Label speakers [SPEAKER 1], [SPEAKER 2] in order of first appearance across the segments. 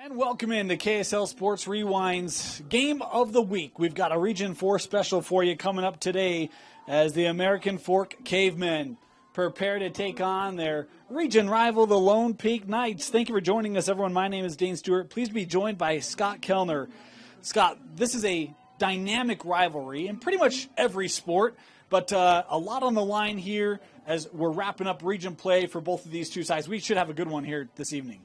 [SPEAKER 1] And welcome into KSL Sports Rewind's Game of the Week. We've got a Region 4 special for you coming up today as the American Fork Cavemen prepare to take on their region rival, the Lone Peak Knights. Thank you for joining us, everyone. My name is Dane Stewart. Pleased to be joined by Scott Kellner. Scott, this is a dynamic rivalry in pretty much every sport, but a lot on the line here as we're wrapping up region play for both of these two sides. We should have a good one here this evening.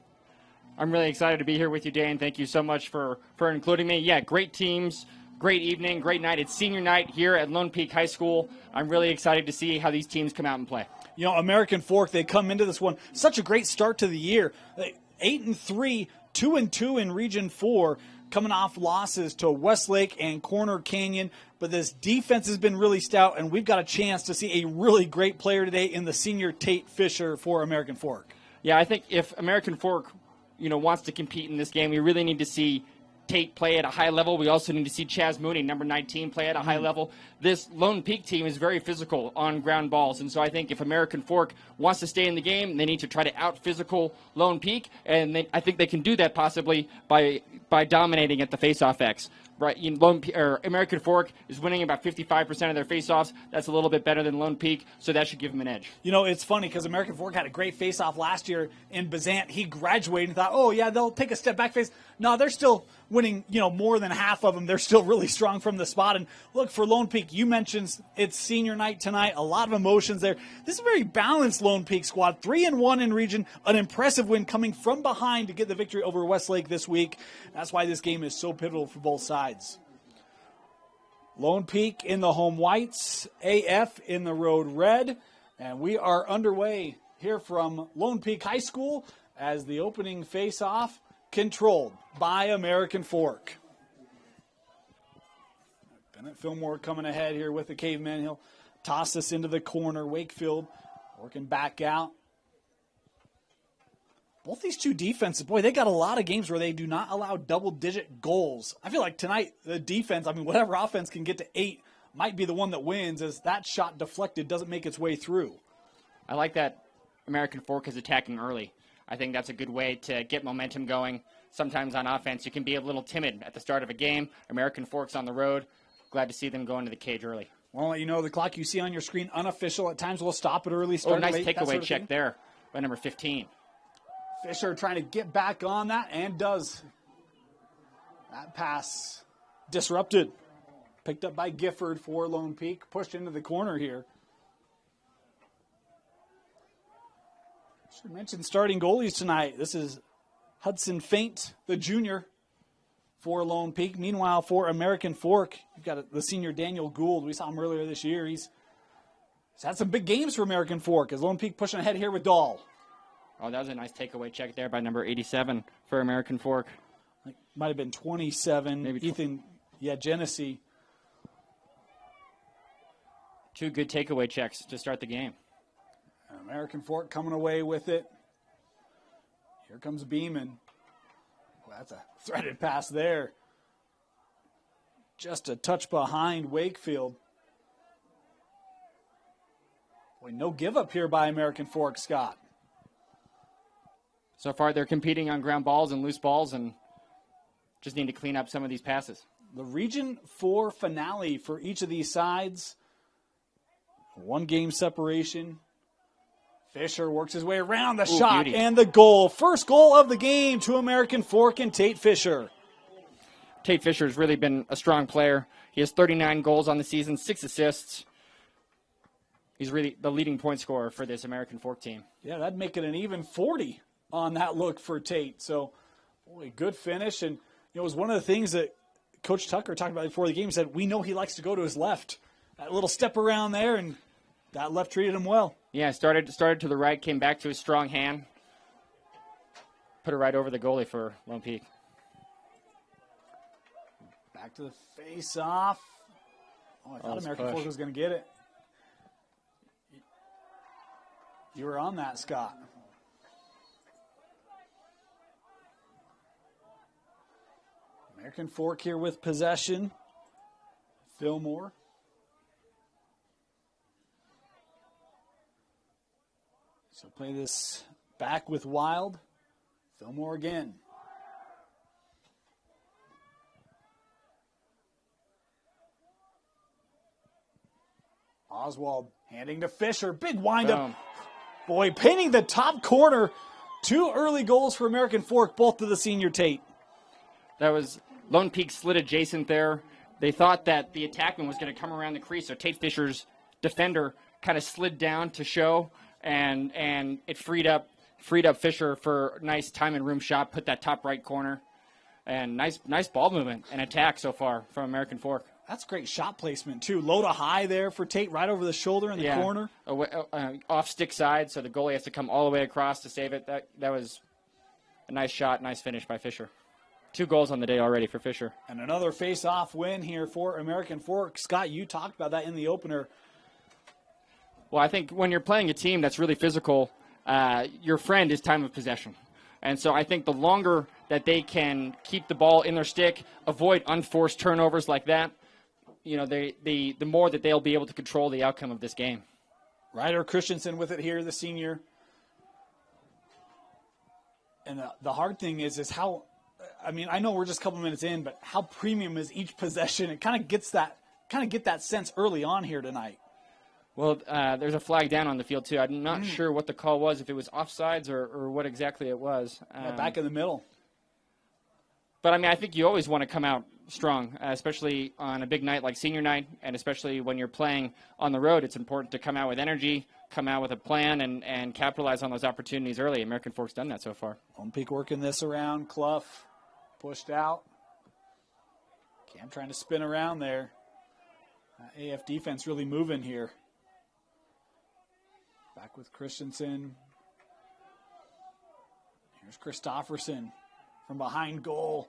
[SPEAKER 2] I'm really excited to be here with you, Dan. Thank you so much for including me. Yeah, great teams, great evening, great night. It's senior night here at Lone Peak High School. I'm really excited to see how these teams come out and play.
[SPEAKER 1] You know, American Fork, they come into this one, such a great start to the year. 8-3, 2-2 in Region 4, coming off losses to Westlake and Corner Canyon. But this defense has been really stout, and we've got a chance to see a really great player today in the senior Tate Fisher for American Fork.
[SPEAKER 2] Yeah, I think if American Fork wants to compete in this game, we really need to see Tate play at a high level. We also need to see Chaz Mooney, number 19, play at a high level. This Lone Peak team is very physical on ground balls, and so I think if American Fork wants to stay in the game, they need to try to out-physical Lone Peak, and I think they can do that possibly by dominating at the face-off X. Right, American Fork is winning about 55% of their face-offs. That's a little bit better than Lone Peak, so that should give them an edge.
[SPEAKER 1] You know, it's funny because American Fork had a great face-off last year in Bazant. He graduated and thought, oh, yeah, they'll take a step back face. No, they're still winning, more than half of them. They're still really strong from the spot. And look, for Lone Peak, you mentioned it's senior night tonight. A lot of emotions there. This is a very balanced Lone Peak squad. 3-1 in region. An impressive win coming from behind to get the victory over Westlake this week. That's why this game is so pivotal for both sides. Lone Peak in the home whites, AF in the road red, and we are underway here from Lone Peak High School as the opening face-off controlled by American Fork. Bennett Fillmore coming ahead here with the Cavemen. He'll toss this into the corner. Wakefield working back out. Both these two defenses, boy, they got a lot of games where they do not allow double-digit goals. I feel like tonight, the defense, whatever offense can get to 8 might be the one that wins as that shot deflected doesn't make its way through.
[SPEAKER 2] I like that American Fork is attacking early. I think that's a good way to get momentum going. Sometimes on offense, you can be a little timid at the start of a game. American Fork's on the road. Glad to see them go into the cage early.
[SPEAKER 1] Well, I'll let you know the clock you see on your screen, unofficial. At times we'll stop it early, start
[SPEAKER 2] nice
[SPEAKER 1] late.
[SPEAKER 2] Takeaway check there by number 15.
[SPEAKER 1] Fisher trying to get back on that and does. That pass disrupted. Picked up by Gifford for Lone Peak. Pushed into the corner here. Should mention starting goalies tonight. This is Hudson Faint, the junior, for Lone Peak. Meanwhile, for American Fork, you've got the senior Daniel Gould. We saw him earlier this year. He's had some big games for American Fork as Lone Peak pushing ahead here with Dahl.
[SPEAKER 2] Oh, that was a nice takeaway check there by number 87 for American Fork.
[SPEAKER 1] Might have been 27.
[SPEAKER 2] Maybe
[SPEAKER 1] Ethan, Genesee.
[SPEAKER 2] Two good takeaway checks to start the game.
[SPEAKER 1] American Fork coming away with it. Here comes Beeman. Well, that's a threaded pass there. Just a touch behind Wakefield. Boy, no give up here by American Fork, Scott.
[SPEAKER 2] So far, they're competing on ground balls and loose balls and just need to clean up some of these passes.
[SPEAKER 1] The Region 4 finale for each of these sides. 1 game separation. Fisher works his way around the shot
[SPEAKER 2] beauty.
[SPEAKER 1] And the goal. First goal of the game to American Fork and Tate Fisher.
[SPEAKER 2] Tate Fisher has really been a strong player. He has 39 goals on the season, 6 assists. He's really the leading point scorer for this American Fork team.
[SPEAKER 1] Yeah, that'd make it an even 40 on that look for Tate. So, boy, good finish. And, it was one of the things that Coach Tucker talked about before the game. He said, we know he likes to go to his left. That little step around there, and that left treated him well.
[SPEAKER 2] Yeah, started to the right, came back to his strong hand. Put it right over the goalie for Lone Peak.
[SPEAKER 1] Back to the face-off. Oh, I thought American Fork was going to get it. You were on that, Scott. American Fork here with possession. Fillmore. So play this back with Wild. Fillmore again. Oswald handing to Fisher. Big windup. Boy, painting the top corner. 2 early goals for American Fork, both to the senior Tate.
[SPEAKER 2] That was Lone Peak slid adjacent there. They thought that the attackman was going to come around the crease, so Tate Fisher's defender kind of slid down to show, and it freed up Fisher for a nice time and room shot, put that top right corner, and nice ball movement and attack so far from American Fork.
[SPEAKER 1] That's great shot placement, too. Low to high there for Tate, right over the shoulder in the corner.
[SPEAKER 2] Off stick side, so the goalie has to come all the way across to save it. That was a nice shot, nice finish by Fisher. 2 goals on the day already for Fisher.
[SPEAKER 1] And another face-off win here for American Fork. Scott, you talked about that in the opener.
[SPEAKER 2] Well, I think when you're playing a team that's really physical, your friend is time of possession. And so I think the longer that they can keep the ball in their stick, avoid unforced turnovers like that, the more that they'll be able to control the outcome of this game.
[SPEAKER 1] Ryder Christensen with it here, the senior. And the hard thing is how, I know we're just a couple minutes in, but how premium is each possession? It kind of get that sense early on here tonight.
[SPEAKER 2] Well, there's a flag down on the field, too. I'm not sure what the call was, if it was offsides or what exactly it was.
[SPEAKER 1] Back in the middle.
[SPEAKER 2] But, I think you always want to come out strong, especially on a big night like senior night, and especially when you're playing on the road. It's important to come out with energy, come out with a plan, and capitalize on those opportunities early. American Fork's done that so far.
[SPEAKER 1] Lone Peak working this around. Clough pushed out. Cam trying to spin around there. AF defense really moving here. Back with Christensen. Here's Christofferson from behind goal.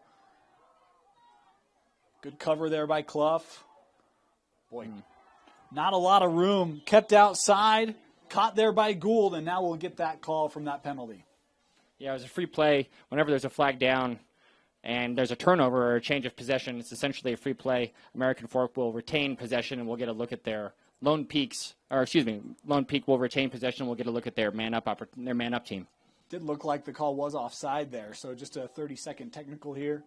[SPEAKER 1] Good cover there by Clough. Boy, not a lot of room. Kept outside, caught there by Gould, and now we'll get that call from that penalty.
[SPEAKER 2] Yeah, it was a free play. Whenever there's a flag down and there's a turnover or a change of possession, it's essentially a free play. American Fork will retain possession, and we'll get a look at their Lone Peak will retain possession. We'll get a look at their man-up team.
[SPEAKER 1] Did look like the call was offside there, so just a 30-second technical here.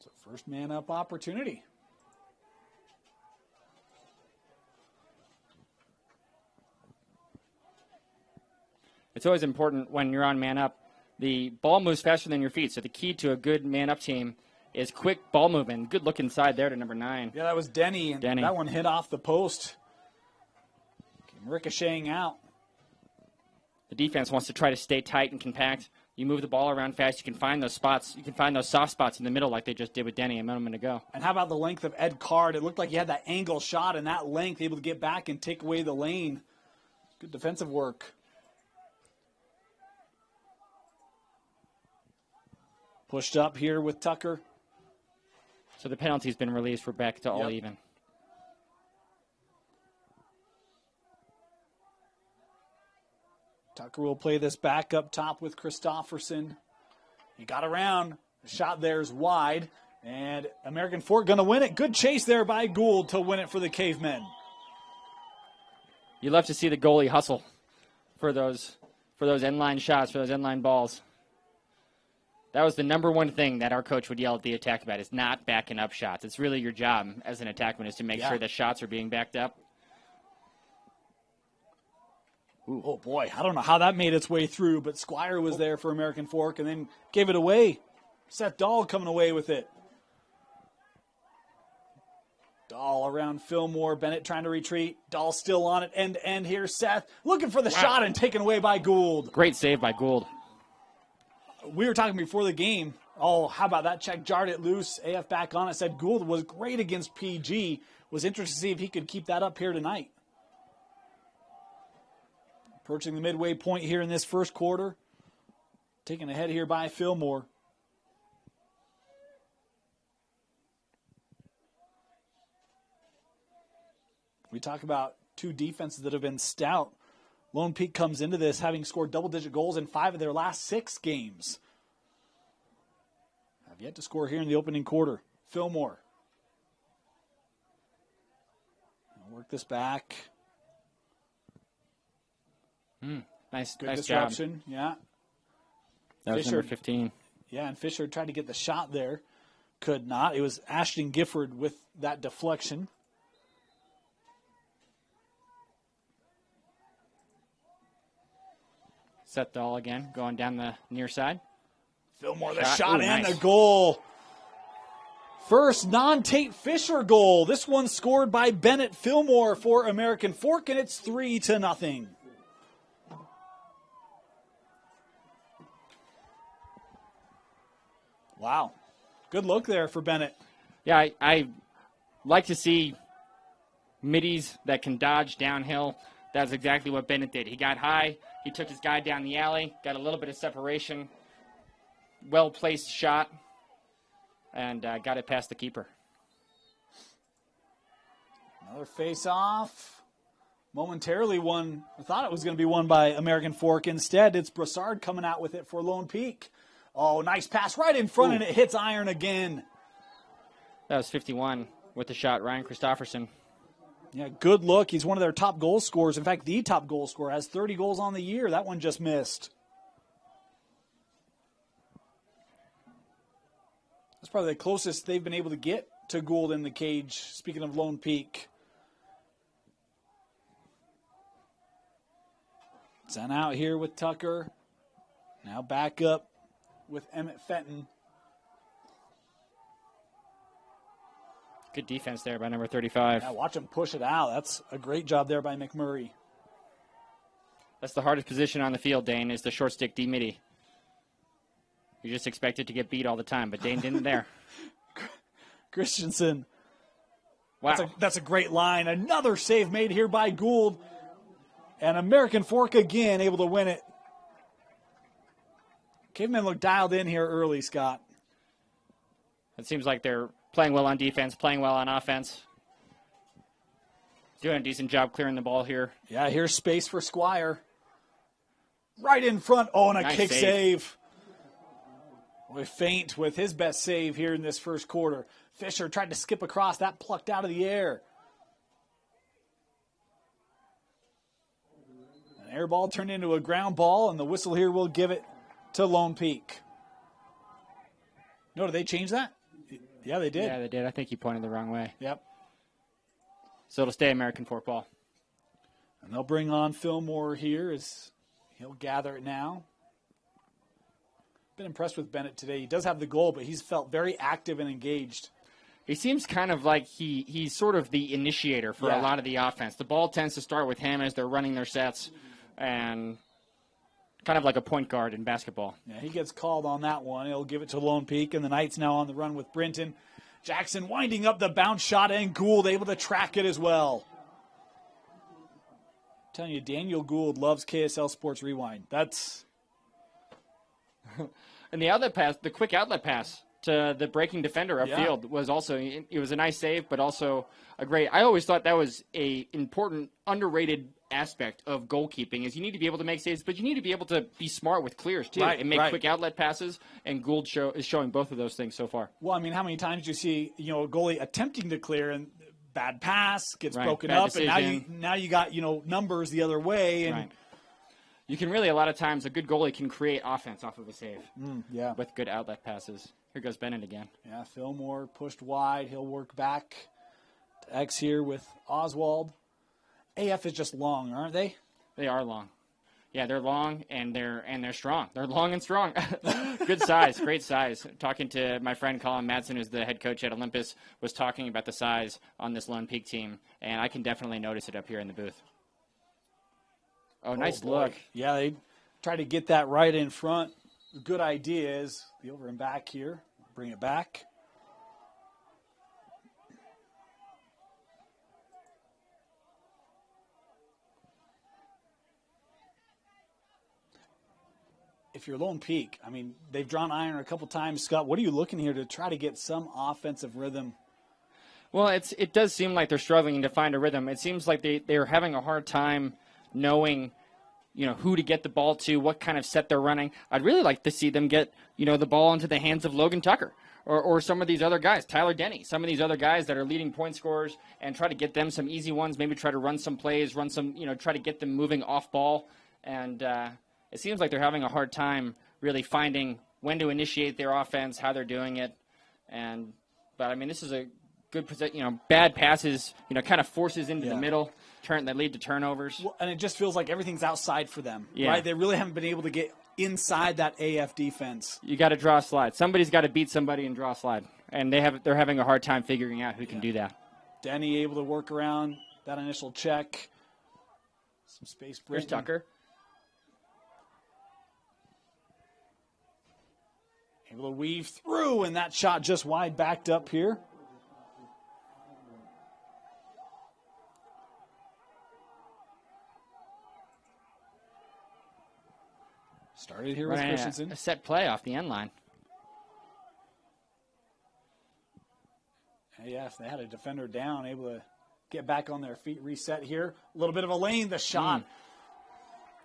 [SPEAKER 1] So first man-up opportunity.
[SPEAKER 2] It's always important when you're on man-up. The ball moves faster than your feet, so the key to a good man-up team is quick ball movement. Good look inside there to number 9.
[SPEAKER 1] Yeah, that was Denny. And that one hit off the post. Came ricocheting out.
[SPEAKER 2] The defense wants to try to stay tight and compact. You move the ball around fast. You can find those spots. You can find those soft spots in the middle like they just did with Denny a moment ago.
[SPEAKER 1] And how about the length of Ed Card? It looked like he had that angle shot and that length, able to get back and take away the lane. Good defensive work. Pushed up here with Tucker.
[SPEAKER 2] So the penalty's been released. We're back to all even.
[SPEAKER 1] Tucker will play this back up top with Christofferson. He got around. The shot there is wide. And American Fork going to win it. Good chase there by Gould to win it for the Cavemen.
[SPEAKER 2] You love to see the goalie hustle for those end-line shots, for those end-line balls. That was the number one thing that our coach would yell at the attack about, is not backing up shots. It's really your job as an attackman is to make sure that shots are being backed up.
[SPEAKER 1] Ooh. Oh, boy. I don't know how that made its way through, but Squire was there for American Fork and then gave it away. Seth Dahl coming away with it. Dahl around Fillmore. Bennett trying to retreat. Dahl still on it end-to-end here. Seth looking for the shot and taken away by Gould.
[SPEAKER 2] Great save by Gould.
[SPEAKER 1] We were talking before the game. Oh, how about that check? Jarred it loose. AF back on it. Said Gould was great against PG. Was interested to see if he could keep that up here tonight. Approaching the midway point here in this first quarter. Taken ahead here by Fillmore. We talk about two defenses that have been stout. Lone Peak comes into this having scored double-digit goals in 5 of their last 6 games. Have yet to score here in the opening quarter. Fillmore. Work this back.
[SPEAKER 2] Nice
[SPEAKER 1] Good
[SPEAKER 2] nice
[SPEAKER 1] disruption.
[SPEAKER 2] job.
[SPEAKER 1] Yeah.
[SPEAKER 2] That was
[SPEAKER 1] Fisher
[SPEAKER 2] number 15.
[SPEAKER 1] Yeah, and Fisher tried to get the shot there. Could not. It was Ashton Gifford with that deflection.
[SPEAKER 2] Set Dahl again, going down the near side.
[SPEAKER 1] Fillmore, the shot and
[SPEAKER 2] nice.
[SPEAKER 1] the goal. First non-Tate Fisher goal. This one scored by Bennett Fillmore for American Fork, and it's 3-0. Wow. Good look there for Bennett.
[SPEAKER 2] Yeah, I like to see middies that can dodge downhill. That's exactly what Bennett did. He got high. He took his guy down the alley, got a little bit of separation, well-placed shot, and got it past the keeper.
[SPEAKER 1] Another face-off. Momentarily won. I thought it was going to be won by American Fork. Instead, it's Brassard coming out with it for Lone Peak. Oh, nice pass right in front, and it hits iron again.
[SPEAKER 2] That was 51 with the shot, Ryan Christofferson.
[SPEAKER 1] Yeah, good look. He's one of their top goal scorers. In fact, the top goal scorer, has 30 goals on the year. That one just missed. That's probably the closest they've been able to get to Gould in the cage, speaking of Lone Peak. Sent out here with Tucker. Now back up with Emmett Fenton.
[SPEAKER 2] Good defense there by number 35.
[SPEAKER 1] Yeah, watch him push it out. That's a great job there by McMurray.
[SPEAKER 2] That's the hardest position on the field, Dane, is the short stick D-midi. You just expect it to get beat all the time, but Dane didn't there.
[SPEAKER 1] Christensen.
[SPEAKER 2] Wow.
[SPEAKER 1] That's a great line. Another save made here by Gould. And American Fork again able to win it. Cavemen look dialed in here early, Scott.
[SPEAKER 2] It seems like they're playing well on defense, playing well on offense. Doing a decent job clearing the ball here.
[SPEAKER 1] Yeah, here's space for Squire. Right in front. Oh, and a
[SPEAKER 2] Nice
[SPEAKER 1] kick
[SPEAKER 2] save.
[SPEAKER 1] save. Boy, Feint with his best save here in this first quarter. Fisher tried to skip across. That plucked out of the air. An air ball turned into a ground ball, and the whistle here will give it to Lone Peak. No, did they change that? Yeah, they did.
[SPEAKER 2] Yeah, they did. I think he pointed the wrong way.
[SPEAKER 1] Yep.
[SPEAKER 2] So it'll stay American Fork ball.
[SPEAKER 1] And they'll bring on Fillmore here as he'll gather it now. Been impressed with Bennett today. He does have the goal, but he's felt very active and engaged.
[SPEAKER 2] He seems kind of like he's sort of the initiator for a lot of the offense. The ball tends to start with him as they're running their sets, and kind of like a point guard in basketball.
[SPEAKER 1] Yeah, he gets called on that one. He'll give it to Lone Peak, and the Knights now on the run with Brinton. Jackson winding up the bounce shot, and Gould able to track it as well. I'm telling you, Daniel Gould loves KSL Sports Rewind. That's...
[SPEAKER 2] And the outlet pass, the quick outlet pass to the breaking defender upfield was also, it was a nice save, but also a great, I always thought that was a important, underrated aspect of goalkeeping is you need to be able to make saves, but you need to be able to be smart with clears too and make quick outlet passes, and Gould is showing both of those things so far.
[SPEAKER 1] Well, I mean, how many times do you see, a goalie attempting to clear and bad pass gets broken
[SPEAKER 2] bad
[SPEAKER 1] up,
[SPEAKER 2] decision.
[SPEAKER 1] and now you got, numbers the other way, and
[SPEAKER 2] you can really, a lot of times, a good goalie can create offense off of a save with good outlet passes. Here goes Bennett again.
[SPEAKER 1] Yeah, Fillmore pushed wide. He'll work back to X here with Oswald. AF is just long, aren't they?
[SPEAKER 2] They are long. Yeah, they're long and they're strong. They're long and strong. Good size, great size. Talking to my friend Colin Madsen, who's the head coach at Olympus, was talking about the size on this Lone Peak team, and I can definitely notice it up here in the booth. Oh, nice look.
[SPEAKER 1] Yeah, they try to get that right in front. The good idea is the over and back here. Bring it back. If you're Lone Peak, I mean, they've drawn iron a couple times. Scott, what are you looking here to try to get some offensive rhythm?
[SPEAKER 2] Well, it does seem like they're struggling to find a rhythm. It seems like they're having a hard time knowing, who to get the ball to, what kind of set they're running. I'd really like to see them get, the ball into the hands of Logan Tucker or some of these other guys, Tyler Denny, some of these other guys that are leading point scorers, and try to get them some easy ones, maybe try to run some plays, try to get them moving off ball. And it seems like they're having a hard time really finding when to initiate their offense, how they're doing it. But I mean, this is a good position. Bad passes, kind of forces into the middle, that lead to turnovers.
[SPEAKER 1] Well, and it just feels like everything's outside for them,
[SPEAKER 2] Yeah.
[SPEAKER 1] right? They really haven't been able to get inside that AF defense.
[SPEAKER 2] You got to draw a slide. Somebody's got to beat somebody and draw a slide, and they're having a hard time figuring out who can do that.
[SPEAKER 1] Denny able to work around that initial check. Some space break.
[SPEAKER 2] Here's Tucker.
[SPEAKER 1] Able to weave through, and that shot just wide backed up here. Started here with Christensen.
[SPEAKER 2] A set play off the end line.
[SPEAKER 1] Yeah, if they had a defender down, able to get back on their feet, reset here. A little bit of a lane, the shot.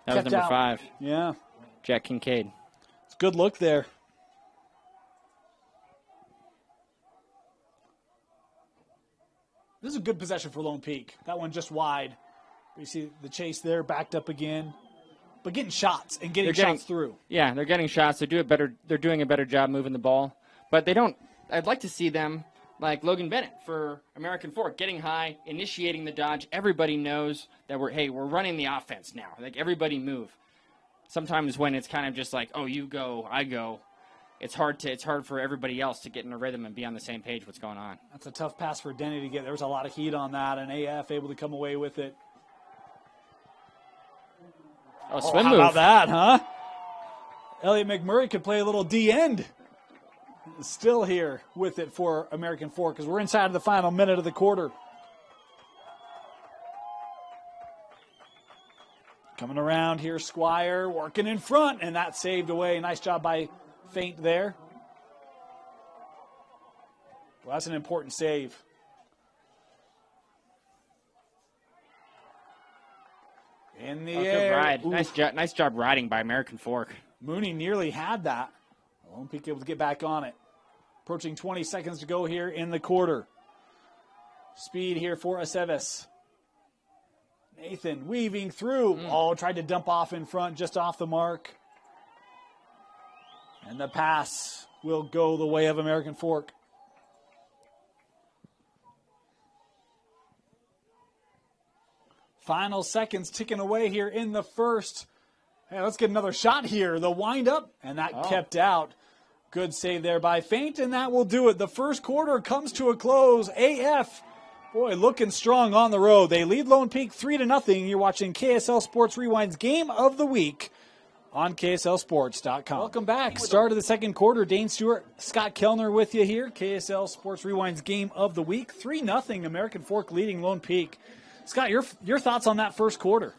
[SPEAKER 2] That was number 5.
[SPEAKER 1] Yeah.
[SPEAKER 2] Jack Kincaid.
[SPEAKER 1] It's a good look there. This is a good possession for Lone Peak. That one just wide. You see the chase there, backed up again. But getting shots and getting shots through.
[SPEAKER 2] Yeah, they're getting shots. They're doing a better job moving the ball. But they don't. I'd like to see them like Logan Bennett for American Fork, getting high, initiating the dodge. Everybody knows that we're running the offense now. Like, everybody move. Sometimes when it's kind of just like, oh, you go, I go, it's hard for everybody else to get in a rhythm and be on the same page what's going on.
[SPEAKER 1] That's a tough pass for Denny to get. There was a lot of heat on that, and AF able to come away with it.
[SPEAKER 2] Oh, swim move.
[SPEAKER 1] How about that, huh? Elliot McMurray could play a little D-end. Still here with it for American Fork because we're inside of the final minute of the quarter. Coming around here, Squire working in front, and that saved away. Nice job by Feint there. Well, that's an important save. In the air.
[SPEAKER 2] Good ride. Nice job riding by American Fork.
[SPEAKER 1] Mooney nearly had that. Lone Peak able to get back on it. Approaching 20 seconds to go here in the quarter. Speed here for Aceves. Nathan weaving through. Tried to dump off in front, just off the mark. And the pass will go the way of American Fork. Final seconds ticking away here in the first. Hey, let's get another shot here. The wind up, and that kept out. Good save there by Feint, and that will do it. The first quarter comes to a close. AF, boy, looking strong on the road. They lead Lone Peak 3-0. You're watching KSL Sports Rewind's Game of the Week on KSLSports.com. Welcome back. Start of the second quarter. Dane Stewart, Scott Kellner with you here. KSL Sports Rewind's Game of the Week. 3-0 American Fork leading Lone Peak. Scott, your thoughts on that first quarter?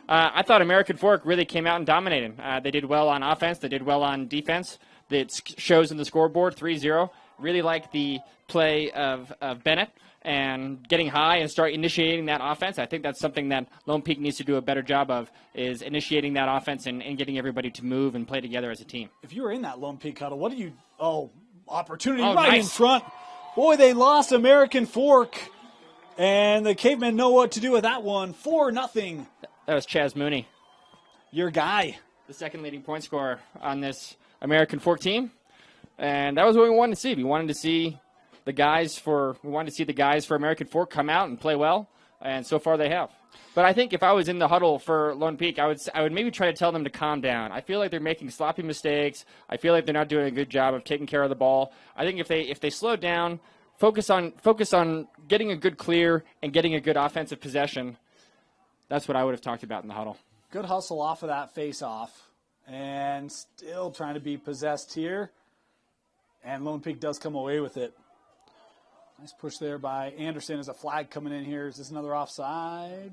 [SPEAKER 2] I thought American Fork really came out and dominated. They did well on offense. They did well on defense. It shows in the scoreboard, 3-0. Really like the play of Bennett and getting high and start initiating that offense. I think that's something that Lone Peak needs to do a better job of, is initiating that offense and getting everybody to move and play together as a team.
[SPEAKER 1] If you were in that Lone Peak huddle, opportunity
[SPEAKER 2] nice.
[SPEAKER 1] In front. Boy, they lost American Fork. And the Cavemen know what to do with that one. 4-0.
[SPEAKER 2] That was Chaz Mooney.
[SPEAKER 1] Your guy.
[SPEAKER 2] The second leading point scorer on this American Fork team. And that was what we wanted to see. We wanted to see the guys for American Fork come out and play well. And so far they have. But I think if I was in the huddle for Lone Peak, I would maybe try to tell them to calm down. I feel like they're making sloppy mistakes. I feel like they're not doing a good job of taking care of the ball. I think if they slow down, focus on getting a good clear and getting a good offensive possession. That's what I would have talked about in the huddle.
[SPEAKER 1] Good hustle off of that face-off. And still trying to be possessed here. And Lone Peak does come away with it. Nice push there by Anderson. As a flag coming in here. Is this another offside?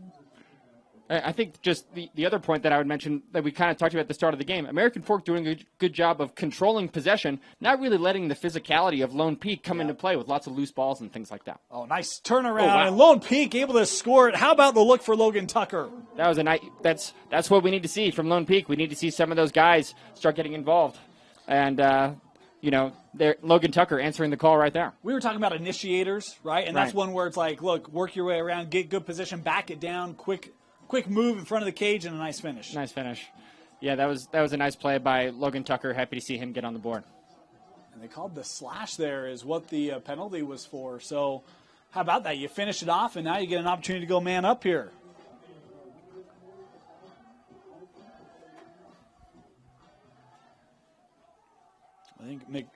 [SPEAKER 2] I think just the other point that I would mention that we kind of talked about at the start of the game, American Fork doing a good job of controlling possession, not really letting the physicality of Lone Peak come into play with lots of loose balls and things like that.
[SPEAKER 1] Oh, nice turnaround. And Lone Peak able to score it. How about the look for Logan Tucker?
[SPEAKER 2] That was a nice. That's what we need to see from Lone Peak. We need to see some of those guys start getting involved. And, Logan Tucker answering the call right there.
[SPEAKER 1] We were talking about initiators, right? And that's one where it's like, look, work your way around, get good position, back it down, quick move in front of the cage, and a nice finish.
[SPEAKER 2] Nice finish. Yeah, that was a nice play by Logan Tucker. Happy to see him get on the board.
[SPEAKER 1] And they called the slash there is what the penalty was for. So how about that? You finish it off, and now you get an opportunity to go man up here. I think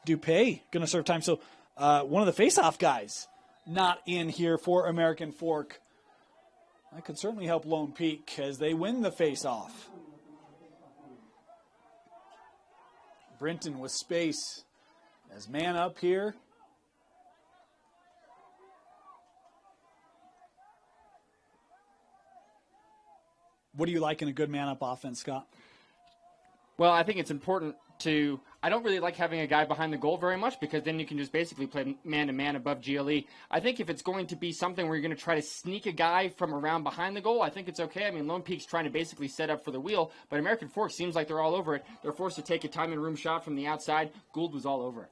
[SPEAKER 1] Dupay going to serve time. So one of the face-off guys not in here for American Fork. That could certainly help Lone Peak as they win the face-off. Brinton with space as man up here. What do you like in a good man-up offense, Scott?
[SPEAKER 2] Well, I think it's important to – I don't really like having a guy behind the goal very much because then you can just basically play man-to-man above GLE. I think if it's going to be something where you're going to try to sneak a guy from around behind the goal, I think it's okay. I mean, Lone Peak's trying to basically set up for the wheel, but American Fork seems like they're all over it. They're forced to take a time and room shot from the outside. Gould was all over it.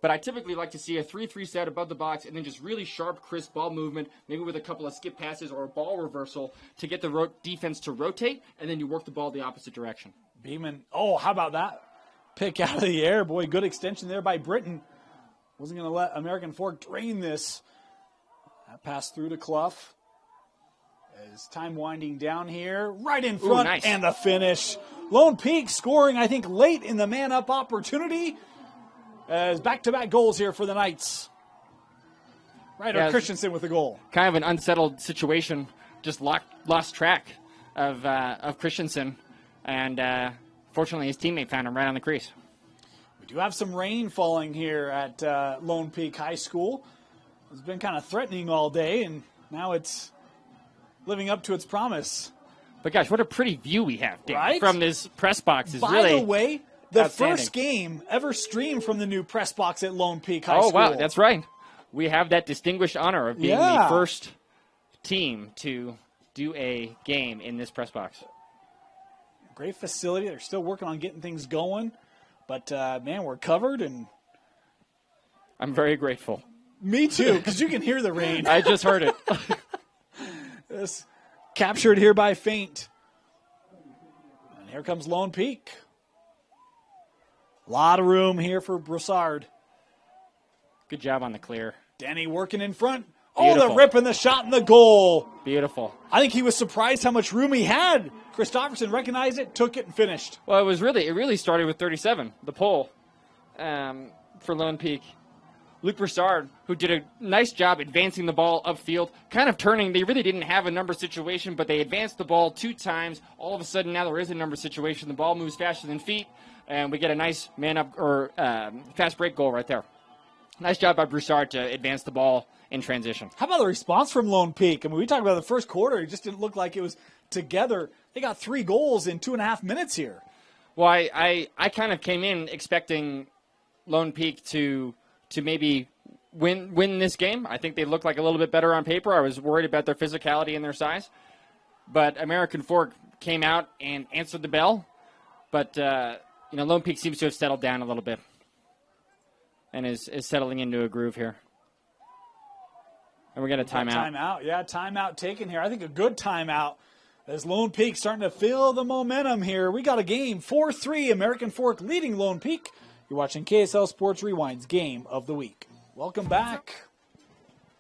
[SPEAKER 2] But I typically like to see a 3-3 set above the box and then just really sharp, crisp ball movement, maybe with a couple of skip passes or a ball reversal to get the defense to rotate, and then you work the ball the opposite direction.
[SPEAKER 1] Beeman, oh, how about that? Pick out of the air. Boy, good extension there by Britton. Wasn't going to let American Fork drain this. That pass through to Clough. As time winding down here, right in front,
[SPEAKER 2] nice.
[SPEAKER 1] And the finish. Lone Peak scoring, I think, late in the man-up opportunity. As back-to-back goals here for the Knights. Ryder Christensen with the goal.
[SPEAKER 2] Kind of an unsettled situation. Just lost track of Christensen. And fortunately, his teammate found him right on the crease.
[SPEAKER 1] We do have some rain falling here at Lone Peak High School. It's been kind of threatening all day, and now it's living up to its promise.
[SPEAKER 2] But gosh, what a pretty view we have, Dan,
[SPEAKER 1] right?
[SPEAKER 2] From this press box.
[SPEAKER 1] By the way, the first game ever streamed from the new press box at Lone Peak High School.
[SPEAKER 2] Oh, wow, that's right. We have that distinguished honor of being the first team to do a game in this press box.
[SPEAKER 1] Great facility. They're still working on getting things going. But, man, we're covered. And
[SPEAKER 2] I'm very grateful.
[SPEAKER 1] Me too, because you can hear the rain.
[SPEAKER 2] I just heard it.
[SPEAKER 1] This captured here by Feint. And here comes Lone Peak. A lot of room here for Broussard.
[SPEAKER 2] Good job on the clear.
[SPEAKER 1] Denny working in front.
[SPEAKER 2] Beautiful.
[SPEAKER 1] Oh, the rip and the shot and the goal.
[SPEAKER 2] Beautiful.
[SPEAKER 1] I think he was surprised how much room he had. Christopherson recognized it, took it, and finished.
[SPEAKER 2] Well, it really started with 37, the pole for Lone Peak. Luke Broussard, who did a nice job advancing the ball upfield, kind of turning. They really didn't have a number situation, but they advanced the ball 2 times. All of a sudden, now there is a number situation. The ball moves faster than feet, and we get a nice man-up or fast break goal right there. Nice job by Broussard to advance the ball in transition.
[SPEAKER 1] How about the response from Lone Peak? I mean, we talked about the first quarter. It just didn't look like it was together. They got 3 goals in 2.5 minutes here.
[SPEAKER 2] Well, I kind of came in expecting Lone Peak to maybe win this game. I think they looked like a little bit better on paper. I was worried about their physicality and their size. But American Fork came out and answered the bell. But, Lone Peak seems to have settled down a little bit and is settling into a groove here. And we're going to timeout.
[SPEAKER 1] Timeout, yeah, timeout taken here. I think a good timeout as Lone Peak starting to feel the momentum here. We got a game, 4-3, American Fork leading Lone Peak. You're watching KSL Sports Rewind's Game of the Week. Welcome back.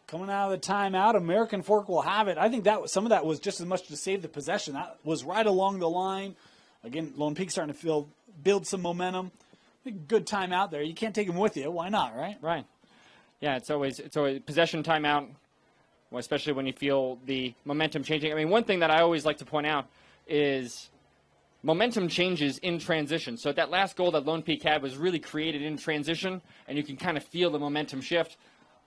[SPEAKER 1] Coming out of the timeout, American Fork will have it. I think some of that was just as much to save the possession. That was right along the line. Again, Lone Peak starting to build some momentum. I think good timeout there. You can't take them with you. Why not, right?
[SPEAKER 2] Right. Yeah, it's always possession timeout, well, especially when you feel the momentum changing. I mean, one thing that I always like to point out is momentum changes in transition. So that last goal that Lone Peak had was really created in transition, and you can kind of feel the momentum shift.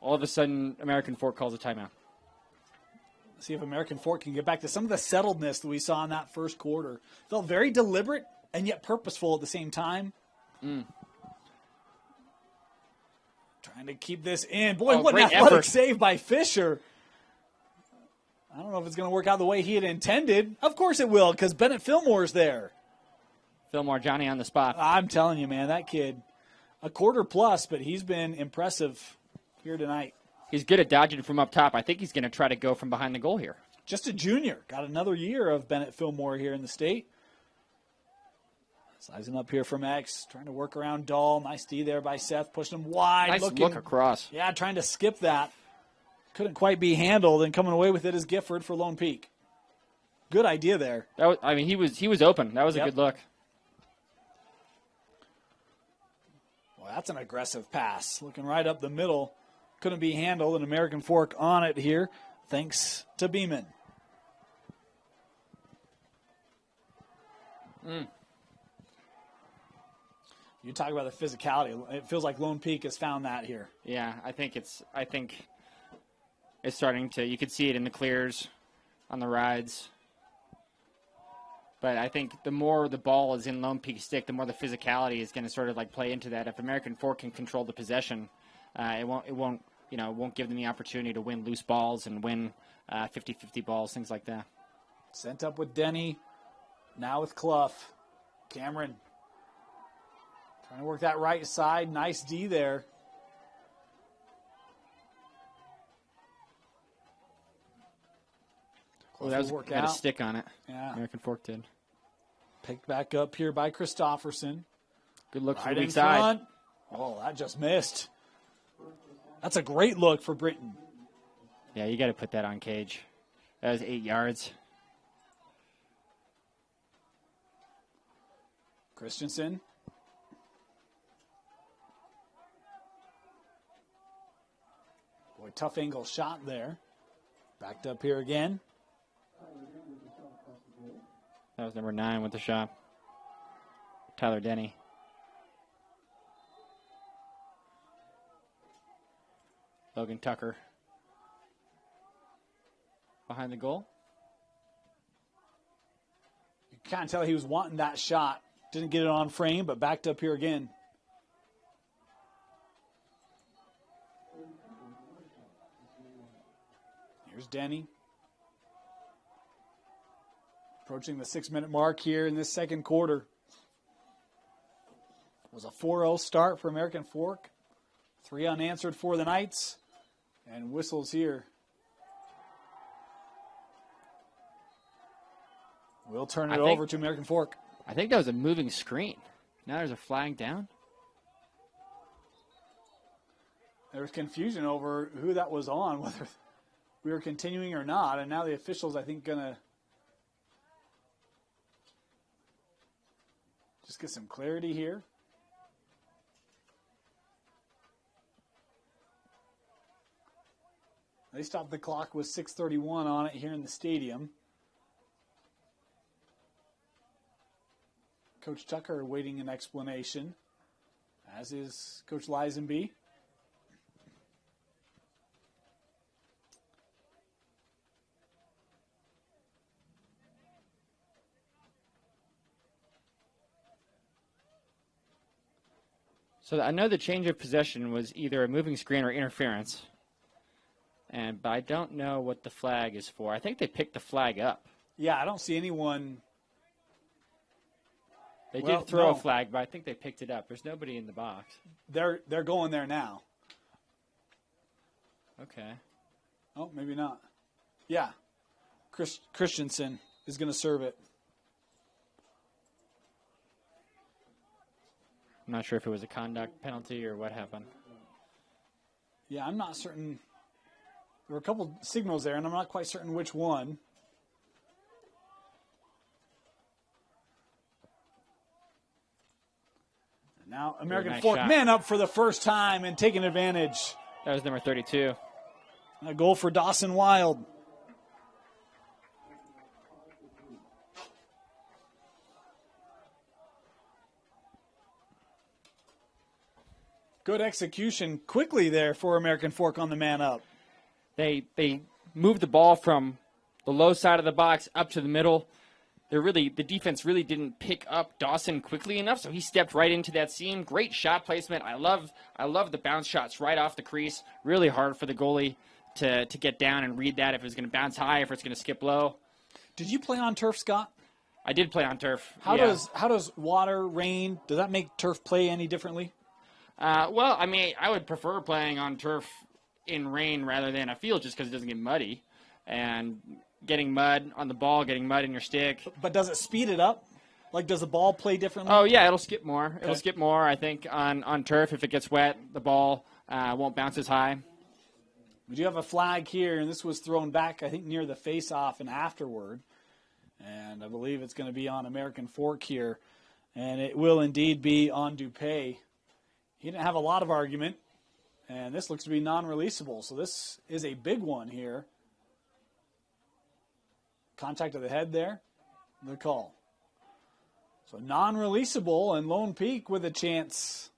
[SPEAKER 2] All of a sudden, American Fork calls a timeout.
[SPEAKER 1] See if American Fork can get back to some of the settledness that we saw in that first quarter. Felt very deliberate and yet purposeful at the same time. Trying to keep this in. Boy, what an athletic save by Fisher. I don't know if it's going to work out the way he had intended. Of course it will, because Bennett Fillmore's there.
[SPEAKER 2] Fillmore, Johnny on the spot.
[SPEAKER 1] I'm telling you, man, that kid, a quarter plus, but he's been impressive here tonight.
[SPEAKER 2] He's good at dodging from up top. I think he's going to try to go from behind the goal here.
[SPEAKER 1] Just a junior. Got another year of Bennett Fillmore here in the state. Sizing up here from X, trying to work around Dahl. Nice D there by Seth, pushing him wide.
[SPEAKER 2] Nice look across.
[SPEAKER 1] Yeah, trying to skip that. Couldn't quite be handled, and coming away with it is Gifford for Lone Peak. Good idea there.
[SPEAKER 2] He was open. That was a good look.
[SPEAKER 1] Well, that's an aggressive pass. Looking right up the middle. Couldn't be handled, and American Fork on it here, thanks to Beeman. You talk about the physicality. It feels like Lone Peak has found that here.
[SPEAKER 2] Yeah, I think it's starting to. You could see it in the clears, on the rides. But I think the more the ball is in Lone Peak's stick, the more the physicality is going to sort of like play into that. If American Fork can control the possession, it won't give them the opportunity to win loose balls and win 50-50 balls, things like that.
[SPEAKER 1] Sent up with Denny, now with Clough. Cameron trying to work that right side. Nice D there.
[SPEAKER 2] Well, that had a stick on it.
[SPEAKER 1] Yeah.
[SPEAKER 2] American Fork did.
[SPEAKER 1] Picked back up here by Christofferson.
[SPEAKER 2] Good look
[SPEAKER 1] right
[SPEAKER 2] for the weak side.
[SPEAKER 1] Oh, that just missed. That's a great look for Britton.
[SPEAKER 2] Yeah, you got to put that on cage. That was 8 yards.
[SPEAKER 1] Christensen. Boy, tough angle shot there. Backed up here again.
[SPEAKER 2] That was number 9 with the shot. Tyler Denny. Logan Tucker. Behind the goal.
[SPEAKER 1] You can kind of tell he was wanting that shot. Didn't get it on frame, but backed up here again. Here's Denny. Approaching the 6-minute mark here in this second quarter. It was a 4-0 start for American Fork. 3 unanswered for the Knights. And whistles here. We'll turn it over to American Fork.
[SPEAKER 2] I think that was a moving screen. Now there's a flag down.
[SPEAKER 1] There was confusion over who that was on, whether we were continuing or not. And now the officials, I think, going to just get some clarity here. They stopped the clock with 6:31 on it here in the stadium. Coach Tucker awaiting an explanation, as is Coach Lisenby.
[SPEAKER 2] So I know the change of possession was either a moving screen or interference. But I don't know what the flag is for. I think they picked the flag up.
[SPEAKER 1] Yeah, I don't see anyone.
[SPEAKER 2] They did throw a flag, but I think they picked it up. There's nobody in the box.
[SPEAKER 1] They're going there now.
[SPEAKER 2] Okay.
[SPEAKER 1] Oh, maybe not. Yeah. Christensen is going to serve it.
[SPEAKER 2] I'm not sure if it was a conduct penalty or what happened.
[SPEAKER 1] Yeah, I'm not certain. There were a couple signals there, and I'm not quite certain which one. And now American Fork man up for the first time and taking advantage.
[SPEAKER 2] That was number 32.
[SPEAKER 1] A goal for Dawson Wild. Good execution quickly there for American Fork on the man up.
[SPEAKER 2] They moved the ball from the low side of the box up to the middle. The defense really didn't pick up Dawson quickly enough, so he stepped right into that seam. Great shot placement. I love the bounce shots right off the crease. Really hard for the goalie to get down and read that if it's going to bounce high, if it's going to skip low.
[SPEAKER 1] Did you play on turf, Scott?
[SPEAKER 2] I did play on turf.
[SPEAKER 1] How does water, rain, does that make turf play any differently?
[SPEAKER 2] Well, I mean, I would prefer playing on turf in rain rather than a field just because it doesn't get muddy. And getting mud on the ball, getting mud in your stick.
[SPEAKER 1] But does it speed it up? Like, does the ball play differently?
[SPEAKER 2] Oh, yeah, it'll skip more.
[SPEAKER 1] Okay.
[SPEAKER 2] It'll skip more, I think, on turf. If it gets wet, the ball won't bounce as high.
[SPEAKER 1] We do have a flag here, and this was thrown back, I think, near the face-off and afterward. And I believe it's going to be on American Fork here. And it will indeed be on Dupay. He didn't have a lot of argument. And this looks to be non-releasable. So this is a big one here. Contact of the head there. The call. So non-releasable, and Lone Peak with a chance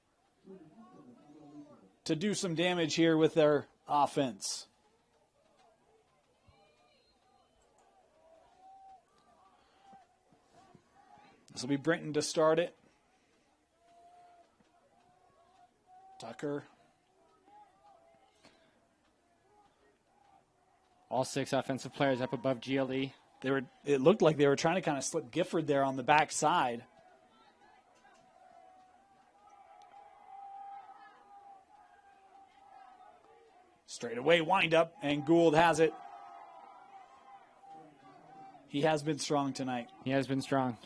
[SPEAKER 1] to do some damage here with their offense. This will be Brenton to start it. Tucker.
[SPEAKER 2] All 6 offensive players up above GLE.
[SPEAKER 1] It looked like they were trying to kind of slip Gifford there on the backside. Straight away wind up, and Gould has it. He has been strong tonight.
[SPEAKER 2] He has been strong.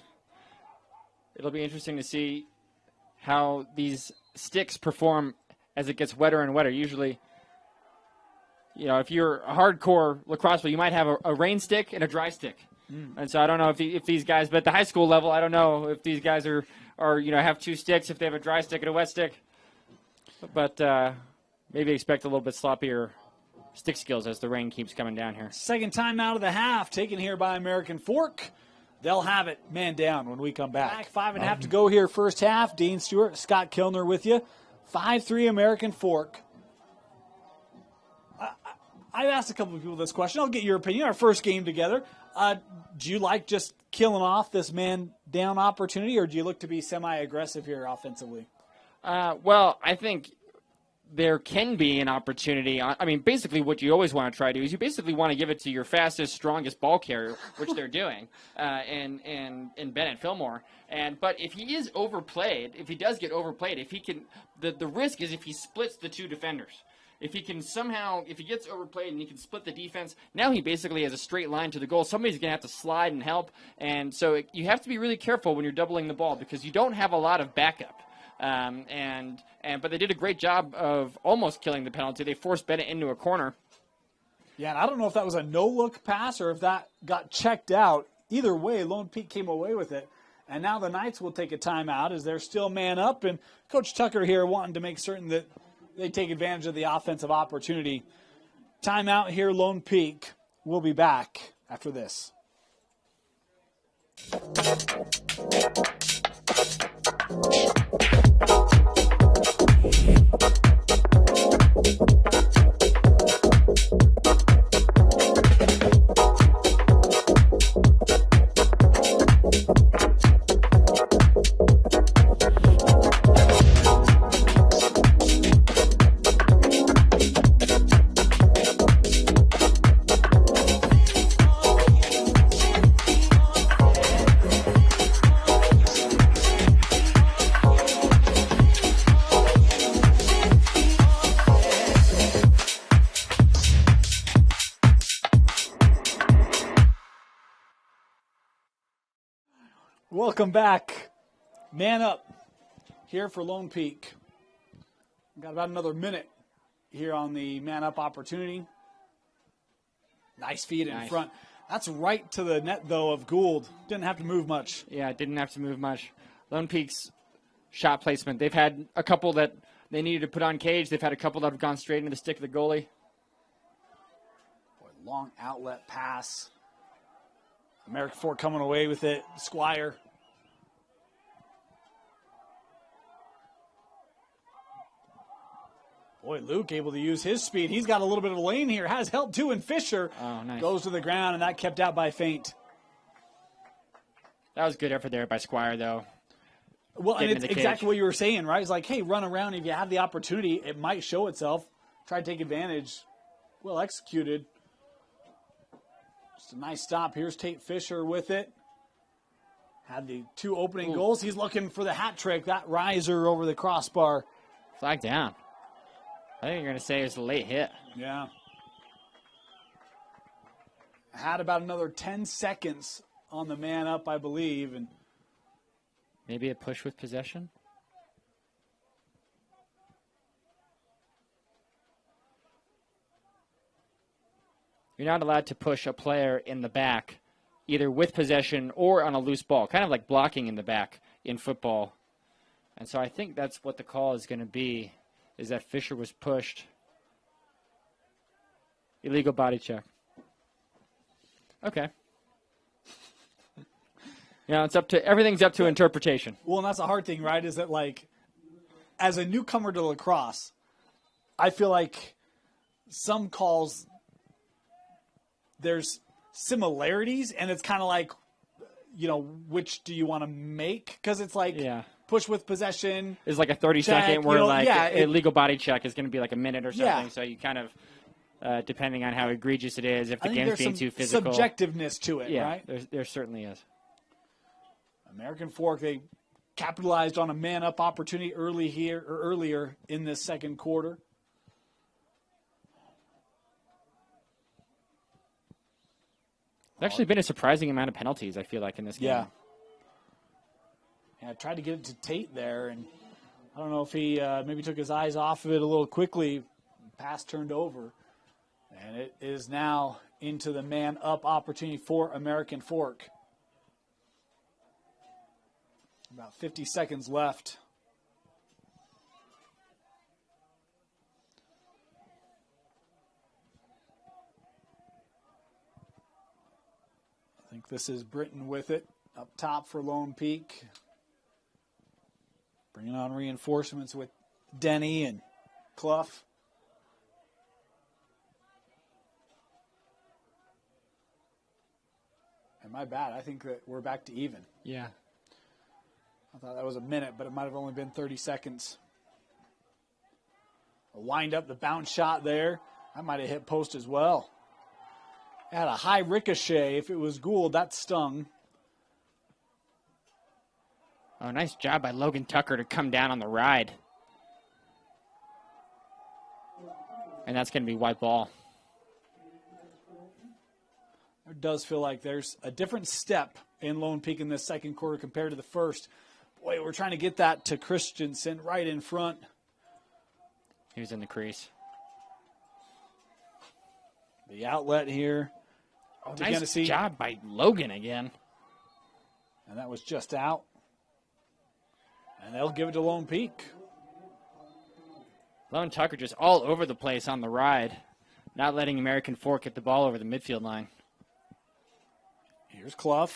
[SPEAKER 2] It'll be interesting to see how these sticks perform as it gets wetter and wetter. Usually, if you're a hardcore lacrosse player, you might have a rain stick and a dry stick. And so I don't know if these guys, but at the high school level, I don't know if these guys are have 2 sticks, if they have a dry stick and a wet stick. But maybe expect a little bit sloppier stick skills as the rain keeps coming down here.
[SPEAKER 1] Second time out of the half, taken here by American Fork. They'll have it man down when we come back. 5.5 to go here, first half. Dean Stewart, Scott Kilner with you. 5-3 American Fork. I've asked a couple of people this question. I'll get your opinion. Our first game together. Do you like just killing off this man down opportunity, or do you look to be semi-aggressive here offensively?
[SPEAKER 2] Well, I think there can be an opportunity. Basically what you always want to try to do is you basically want to give it to your fastest, strongest ball carrier, which they're doing, in Bennett Fillmore. But if he is overplayed, if he does get overplayed, if he can, the risk is if he splits the 2 defenders. If he can somehow, if he gets overplayed and he can split the defense, now he basically has a straight line to the goal. Somebody's going to have to slide and help. And so you have to be really careful when you're doubling the ball because you don't have a lot of backup. But they did a great job of almost killing the penalty. They forced Bennett into a corner.
[SPEAKER 1] Yeah, and I don't know if that was a no-look pass or if that got checked out. Either way, Lone Peak came away with it. And now the Knights will take a timeout as they're still man up. And Coach Tucker here wanting to make certain that they take advantage of the offensive opportunity. Timeout here, Lone Peak. We'll be back after this. Welcome back. Man up here for Lone Peak. We've got about another minute here on the man up opportunity. Nice feed in front. That's right to the net, though, of Gould. Didn't have to move much.
[SPEAKER 2] Yeah, didn't have to move much. Lone Peak's shot placement. They've had a couple that they needed to put on cage. They've had a couple that have gone straight into the stick of the goalie.
[SPEAKER 1] Boy, long outlet pass. American Fork coming away with it. Squire. Boy, Luke able to use his speed. He's got a little bit of a lane here. Has help, too, and Fisher goes to the ground, and that kept out by feint.
[SPEAKER 2] That was good effort there by Squire, though.
[SPEAKER 1] Well, and it's exactly what you were saying, right? It's like, hey, run around. If you have the opportunity, it might show itself. Try to take advantage. Well executed. Just a nice stop. Here's Tate Fisher with it. Had the 2 opening goals. He's looking for the hat trick. That riser over the crossbar.
[SPEAKER 2] Flag down. I think you're going to say it's a late hit.
[SPEAKER 1] Yeah. Had about another 10 seconds on the man up, I believe. And
[SPEAKER 2] Maybe a push with possession? You're not allowed to push a player in the back, either with possession or on a loose ball, kind of like blocking in the back in football. And so I think that's what the call is going to be, is that Fisher was pushed. Illegal body check. Okay. It's up to everything's up to interpretation.
[SPEAKER 1] Well, and that's the hard thing, right? Is that like, as a newcomer to lacrosse, I feel like some calls there's similarities, and it's kind of like, which do you want to make? Because it's like push with possession.
[SPEAKER 2] It's like a 30-second where illegal body check is going to be like a minute or something. Yeah. So you kind of, depending on how egregious it is, if the game's being too physical.
[SPEAKER 1] Subjectiveness to it, right?
[SPEAKER 2] There certainly is.
[SPEAKER 1] American Fork, they capitalized on a man-up opportunity earlier in this second quarter.
[SPEAKER 2] There's actually been a surprising amount of penalties, I feel like, in this game.
[SPEAKER 1] Yeah, I tried to get it to Tate there, and I don't know if he maybe took his eyes off of it a little quickly. Pass turned over, and it is now into the man-up opportunity for American Fork. About 50 seconds left. I think this is Britton with it up top for Lone Peak. Bringing on reinforcements with Denny and Clough. And my bad, I think that we're back to even.
[SPEAKER 2] Yeah.
[SPEAKER 1] I thought that was a minute, but it might have only been 30 seconds. A wind up, the bounce shot there. That might have hit post as well. It had a high ricochet. If it was Gould, that stung.
[SPEAKER 2] Oh, nice job by Logan Tucker to come down on the ride. And that's going to be white ball.
[SPEAKER 1] It does feel like there's a different step in Lone Peak in this second quarter compared to the first. Boy, we're trying to get that to Christensen right in front.
[SPEAKER 2] He was in the crease.
[SPEAKER 1] The outlet here.
[SPEAKER 2] Oh, nice job by Logan again.
[SPEAKER 1] And that was just out. And they'll give it to Lone Peak.
[SPEAKER 2] Lone Tucker just all over the place on the ride. Not letting American Fork get the ball over the midfield line.
[SPEAKER 1] Here's Clough.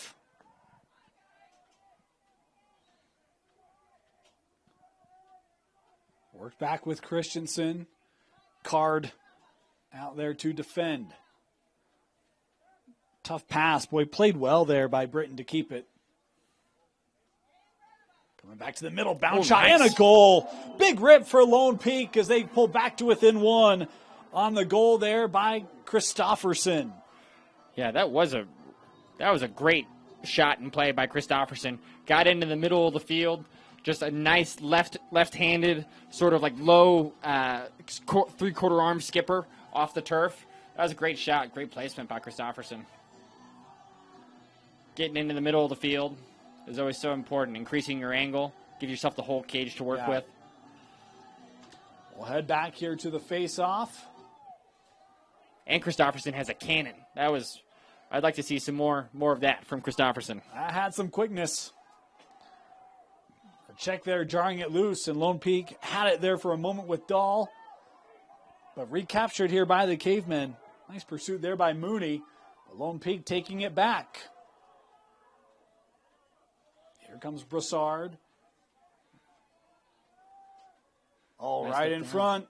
[SPEAKER 1] Worked back with Christensen. Card out there to defend. Tough pass. Boy, played well there by Britton to keep it. Coming back to the middle. Bounce shot and a goal. Big rip for Lone Peak as they pull back to within one on the goal there by Christofferson.
[SPEAKER 2] Yeah, that was a great shot and play by Christofferson. Got into the middle of the field. Just a nice left-handed, sort of like low three-quarter arm skipper off the turf. That was a great shot, great placement by Christofferson. Getting into the middle of the field is always so important. Increasing your angle, give yourself the whole cage to work with.
[SPEAKER 1] We'll head back here to the face-off.
[SPEAKER 2] And Christofferson has a cannon. I'd like to see some more of that from Christofferson.
[SPEAKER 1] That had some quickness. A check there, jarring it loose, and Lone Peak had it there for a moment with Dahl. But recaptured here by the Cavemen. Nice pursuit there by Mooney. But Lone Peak taking it back. Here comes Broussard. All right in front.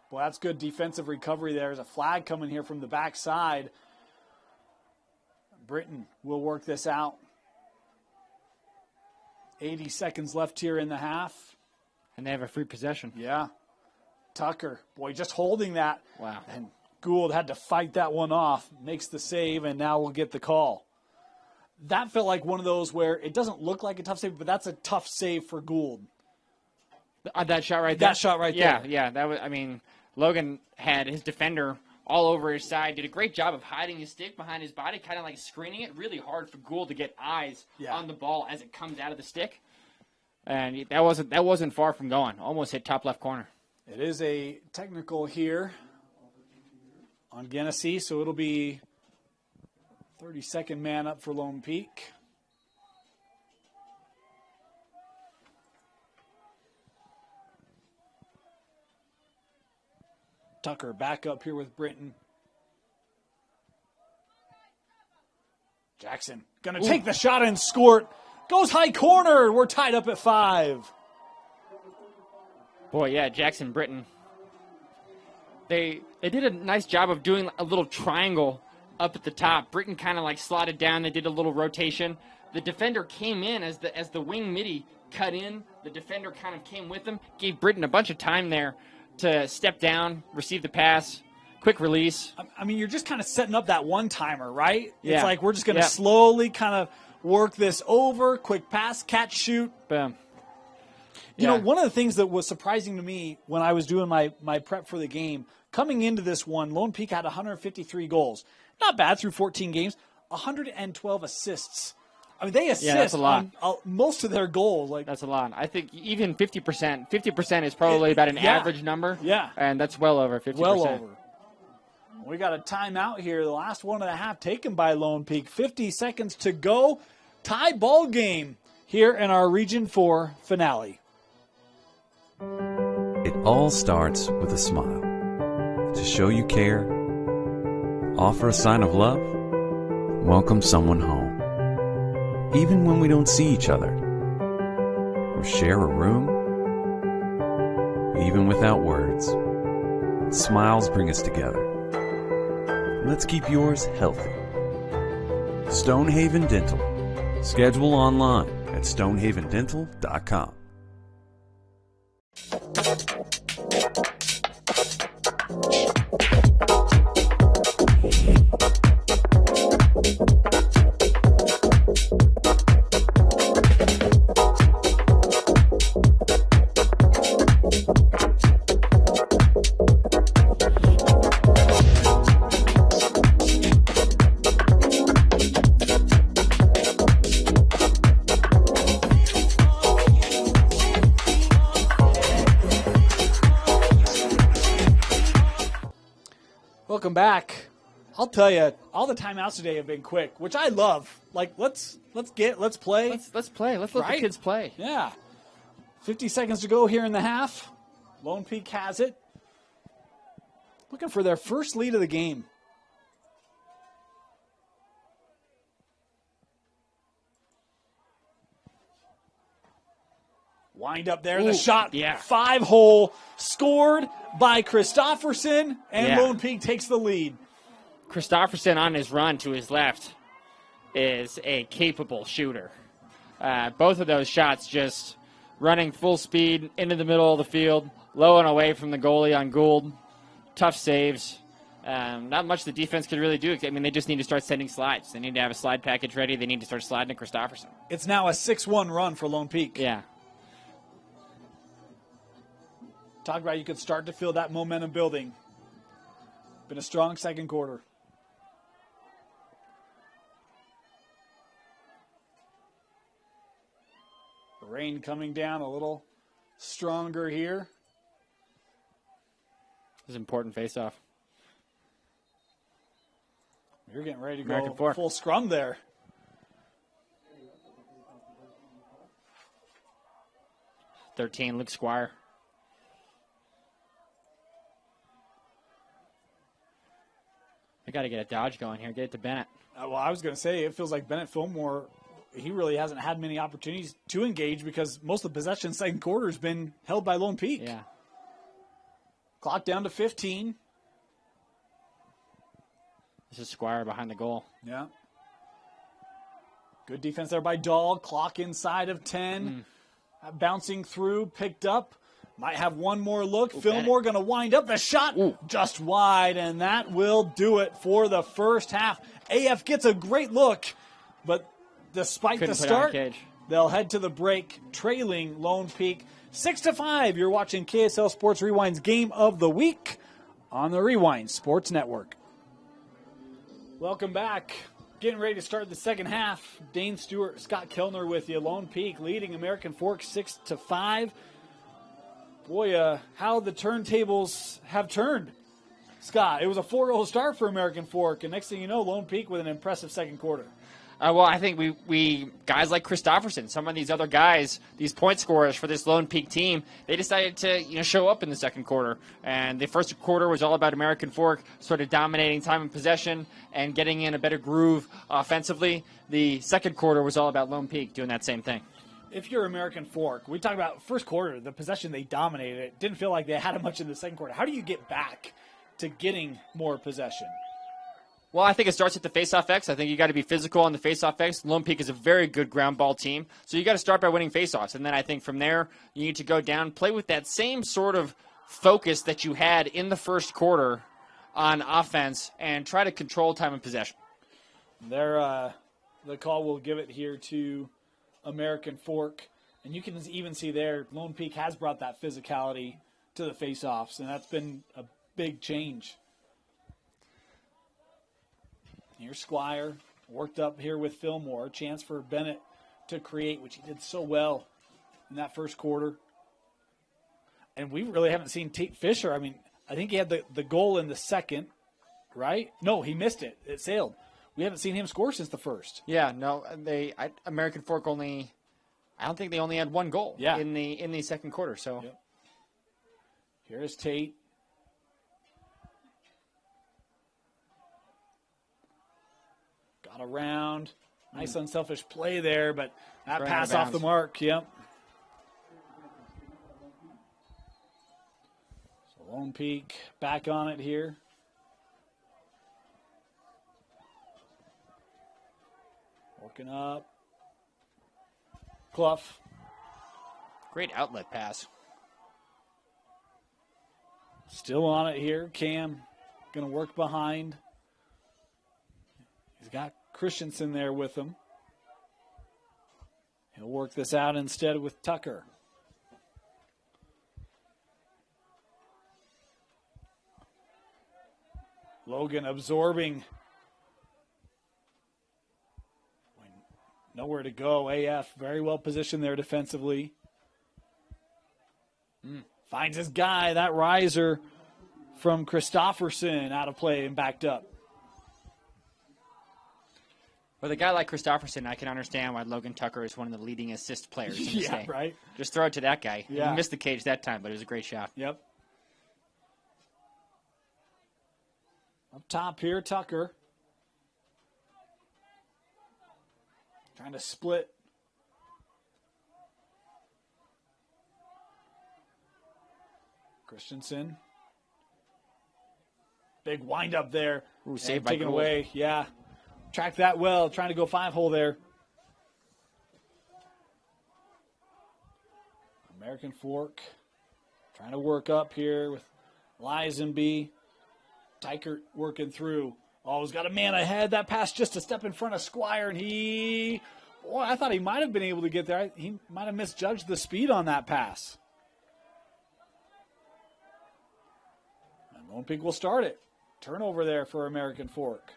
[SPEAKER 1] Well, that's good defensive recovery there. There's a flag coming here from the backside. Britton will work this out. 80 seconds left here in the half.
[SPEAKER 2] And they have a free possession.
[SPEAKER 1] Yeah. Tucker, boy, just holding that.
[SPEAKER 2] Wow.
[SPEAKER 1] And Gould had to fight that one off. Makes the save, and now we'll get the call. That felt like one of those where it doesn't look like a tough save, but that's a tough save for Gould.
[SPEAKER 2] That shot right there?
[SPEAKER 1] That shot right there.
[SPEAKER 2] Yeah. That was. I mean, Logan had his defender all over his side. Did a great job of hiding his stick behind his body, kind of like screening it. Really hard for Gould to get eyes on the ball as it comes out of the stick. And that wasn't far from going. Almost hit top left corner.
[SPEAKER 1] It is a technical here on Genesee, so it'll be 32nd man up for Lone Peak. Tucker back up here with Britton. Jackson going to take the shot and score it. Goes high corner. We're tied up at 5.
[SPEAKER 2] Boy, yeah, Jackson Britton. They did a nice job of doing a little triangle up at the top. Britton kind of like slotted down. They did a little rotation. The defender came in as the wing midi cut in. The defender kind of came with him. Gave Britton a bunch of time there to step down, receive the pass, quick release.
[SPEAKER 1] I mean, you're just kind of setting up that one-timer, right?
[SPEAKER 2] Yeah.
[SPEAKER 1] It's like we're just going to slowly kind of work this over, quick pass, catch, shoot.
[SPEAKER 2] Boom.
[SPEAKER 1] You know, one of the things that was surprising to me when I was doing my prep for the game, coming into this one, Lone Peak had 153 goals. Not bad through 14 games. 112 assists. I mean, they assist
[SPEAKER 2] that's a lot.
[SPEAKER 1] on most of their goals. Like
[SPEAKER 2] that's a lot. I think even 50%. 50% is probably about an average number.
[SPEAKER 1] Yeah.
[SPEAKER 2] And that's well over 50%.
[SPEAKER 1] Well over. We got a timeout here. The last 1.5 taken by Lone Peak. 50 seconds to go. Tie ball game here in our Region 4 finale.
[SPEAKER 3] It all starts with a smile. To show you care, offer a sign of love, welcome someone home. Even when we don't see each other, or share a room, even without words, smiles bring us together. Let's keep yours healthy. Stonehaven Dental. Schedule online at stonehavendental.com.
[SPEAKER 1] Welcome back. I'll tell you, all the timeouts today have been quick, which I love. Like, let's play.
[SPEAKER 2] Let's play. Let's let the kids play.
[SPEAKER 1] Yeah. 50 seconds to go here in the half. Lone Peak has it. Looking for their first lead of the game. Wind up there, the shot, 5-hole, scored by Christofferson, and Lone Peak takes the lead.
[SPEAKER 2] Christofferson on his run to his left is a capable shooter. Both of those shots just running full speed into the middle of the field, low and away from the goalie on Gould. Tough saves. Not much the defense could really do. I mean, they just need to start sending slides. They need to have a slide package ready. They need to start sliding to Christofferson.
[SPEAKER 1] It's now a 6-1 run for Lone Peak.
[SPEAKER 2] Yeah.
[SPEAKER 1] Talk about you could start to feel that momentum building. Been a strong second quarter. The rain coming down a little stronger here.
[SPEAKER 2] This is an important face-off.
[SPEAKER 1] You're getting ready to
[SPEAKER 2] American
[SPEAKER 1] go
[SPEAKER 2] Fork.
[SPEAKER 1] Full scrum there.
[SPEAKER 2] Luke Squire. I got to get a dodge going here. Get it to Bennett.
[SPEAKER 1] Well, I was going to say, it feels like Bennett Fillmore, he really hasn't had many opportunities to engage because most of the possession second quarter has been held by Lone Peak.
[SPEAKER 2] Yeah.
[SPEAKER 1] Clock down to 15.
[SPEAKER 2] This is Squire behind the goal.
[SPEAKER 1] Yeah. Good defense there by Dahl. Clock inside of 10. Bouncing through, picked up. Might have one more look. Fillmore going to wind up the shot just wide, and that will do it for the first half. AF gets a great look, but despite the start, they'll head to the break, trailing Lone Peak 6-5. You're watching KSL Sports Rewind's Game of the Week on the Rewind Sports Network. Welcome back. Getting ready to start the second half. Dane Stewart, Scott Kellner with you. Lone Peak leading American Fork 6-5. Boy, how the turntables have turned. Scott, it was a 4-0 start for American Fork, and next thing you know, Lone Peak with an impressive second quarter.
[SPEAKER 2] Well, I think we guys like Christopherson, some of these other guys, these point scorers for this Lone Peak team, they decided to show up in the second quarter. And the first quarter was all about American Fork sort of dominating time and possession and getting in a better groove offensively. The second quarter was all about Lone Peak doing that same thing.
[SPEAKER 1] If you're American Fork, we talk about first quarter, the possession they dominated. It didn't feel like they had much in the second quarter. How do you get back to getting more possession?
[SPEAKER 2] Well, I think it starts at the faceoff X. I think you got to be physical on the faceoff X. Lone Peak is a very good ground ball team, so you got to start by winning faceoffs, and then I think from there you need to go down, play with that same sort of focus that you had in the first quarter on offense, and try to control time and possession.
[SPEAKER 1] The call will give it here to American Fork, and you can even see there Lone Peak has brought that physicality to the faceoffs, and that's been a big change. Here's Squire, worked up here with Fillmore. Chance for Bennett to create, which he did so well in that first quarter. And we really haven't seen Tate Fisher. I mean, I think he had the goal in the second, right? No, he missed it. It sailed. We haven't seen him score since the first.
[SPEAKER 2] Yeah, no, American Fork I don't think they only had one goal in the second quarter. So
[SPEAKER 1] yep. Here's Tate. Around. Nice unselfish play there, but that pass off the mark. Yep. So Lone Peak back on it here. Working up. Clough.
[SPEAKER 2] Great outlet pass.
[SPEAKER 1] Still on it here. Cam going to work behind. He's got Christensen there with him. He'll work this out instead with Tucker. Logan absorbing. Nowhere to go. AF very well positioned there defensively. Finds his guy, that riser from Christopherson, out of play and backed up.
[SPEAKER 2] With a guy like Christopherson, I can understand why Logan Tucker is one of the leading assist players in the state.
[SPEAKER 1] Right.
[SPEAKER 2] Just throw it to that guy.
[SPEAKER 1] Yeah.
[SPEAKER 2] He missed the cage that time, but it was a great shot.
[SPEAKER 1] Yep. Up top here, Tucker. Trying to split. Christensen. Big wind up there.
[SPEAKER 2] Ooh, saved by
[SPEAKER 1] taken
[SPEAKER 2] Gould.
[SPEAKER 1] away. Yeah. Tracked that well. Trying to go 5-hole there. American Fork trying to work up here with Lisenby. Tykert working through. Oh, he's got a man ahead. That pass just a step in front of Squire, and I thought he might have been able to get there. He might have misjudged the speed on that pass. And Lone Peak will start it. Turnover there for American Fork.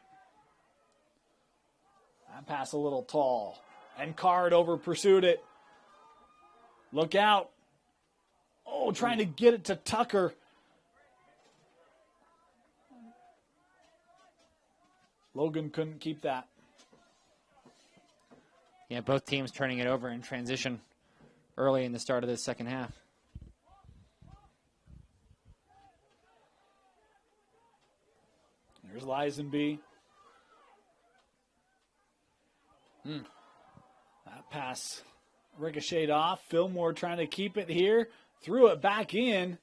[SPEAKER 1] That pass a little tall. And Card over pursued it. Look out. Oh, trying to get it to Tucker. Logan couldn't keep that.
[SPEAKER 2] Yeah, both teams turning it over in transition early in the start of the second half.
[SPEAKER 1] Here's Lisenby. That pass ricocheted off. Fillmore trying to keep it here. Threw it back in.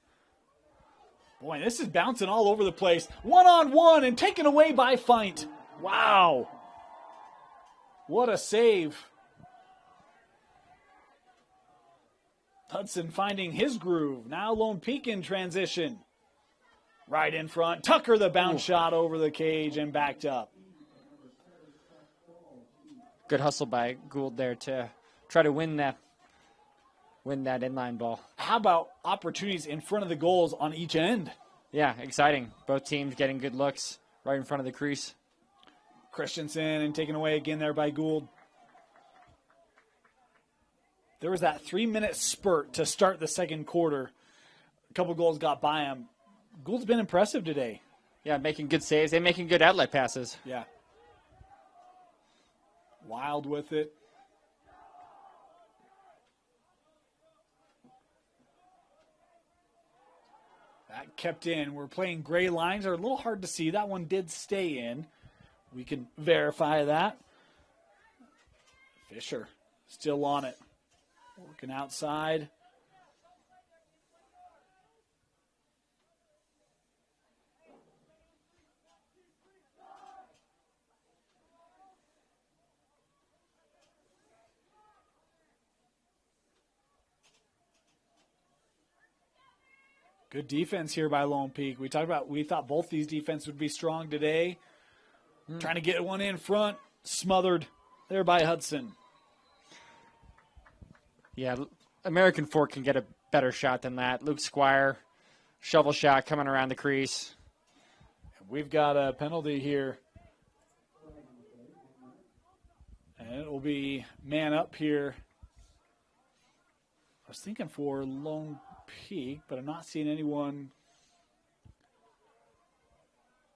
[SPEAKER 1] Boy, this is bouncing all over the place. One-on-one and taken away by Feint. Wow. What a save. Hudson finding his groove. Now Lone Peak in transition. Right in front. Tucker the bounce shot over the cage and backed up.
[SPEAKER 2] Good hustle by Gould there to try to win that inline ball.
[SPEAKER 1] How about opportunities in front of the goals on each end?
[SPEAKER 2] Yeah, exciting. Both teams getting good looks right in front of the crease.
[SPEAKER 1] Christensen and taken away again there by Gould. There was that 3-minute spurt to start the second quarter. A couple goals got by him. Gould's been impressive today.
[SPEAKER 2] Yeah, making good saves and making good outlet passes.
[SPEAKER 1] Yeah. Wild with it. That kept in. We're playing gray lines. They're a little hard to see. That one did stay in. We can verify that. Fisher still on it. Working outside. Good defense here by Lone Peak. We thought both these defenses would be strong today. Trying to get one in front. Smothered there by Hudson.
[SPEAKER 2] Yeah, American Fork can get a better shot than that. Luke Squire, shovel shot coming around the crease.
[SPEAKER 1] We've got a penalty here. And it will be man up here. I was thinking for Lone Peak, but I'm not seeing anyone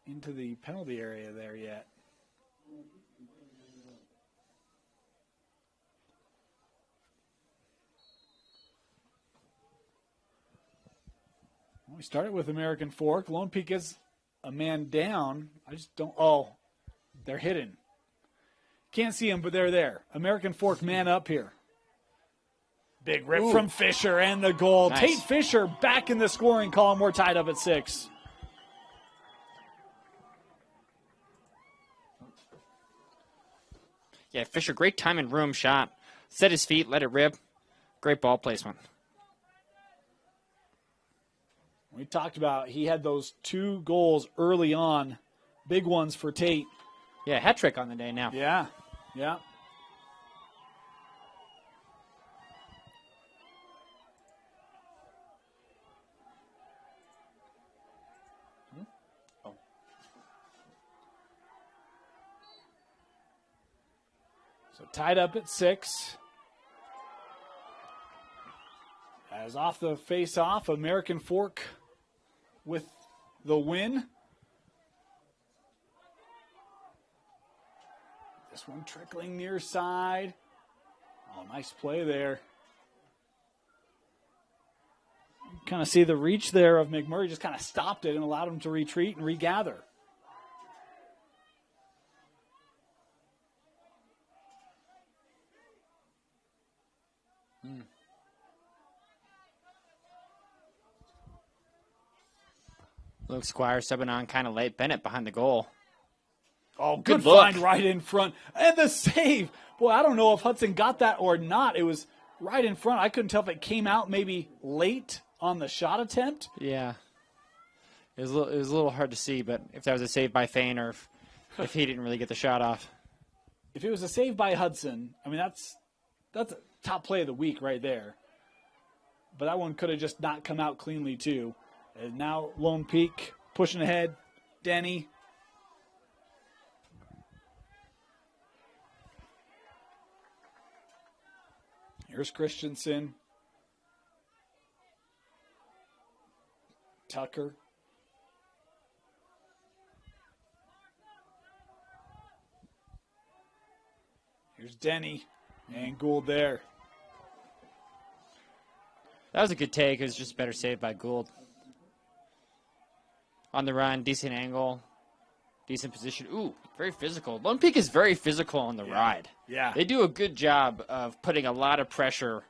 [SPEAKER 1] into the penalty area there yet. We started with American Fork. Lone Peak is a man down. I just don't. Oh, they're hidden. Can't see them, but they're there. American Fork man up here. Big rip from Fisher and the goal.
[SPEAKER 2] Nice.
[SPEAKER 1] Tate Fisher back in the scoring column. We're tied up at 6.
[SPEAKER 2] Yeah, Fisher, great time and room shot. Set his feet, let it rip. Great ball placement.
[SPEAKER 1] We talked about he had those 2 goals early on. Big ones for Tate.
[SPEAKER 2] Yeah, hat trick on the day now.
[SPEAKER 1] Yeah. So tied up at 6. As off the face-off, American Fork with the win. This one trickling near side. Oh, nice play there. Kind of see the reach there of McMurray, just kind of stopped it and allowed him to retreat and regather.
[SPEAKER 2] Luke Squire subbing on kind of late. Bennett behind the goal.
[SPEAKER 1] Oh, good
[SPEAKER 2] look.
[SPEAKER 1] find right in front. And the save. Boy, I don't know if Hudson got that or not. It was right in front. I couldn't tell if it came out maybe late on the shot attempt.
[SPEAKER 2] Yeah. It was a little hard to see, but if that was a save by Fain or if he didn't really get the shot off.
[SPEAKER 1] If it was a save by Hudson, I mean, that's a top play of the week right there. But that one could have just not come out cleanly, too. And now Lone Peak pushing ahead. Denny. Here's Christensen. Tucker. Here's Denny. And Gould there.
[SPEAKER 2] That was a good take. It was just better saved by Gould. On the run, decent angle, decent position. Ooh, very physical. Lone Peak is very physical on the ride.
[SPEAKER 1] Yeah.
[SPEAKER 2] They do a good job of putting a lot of pressure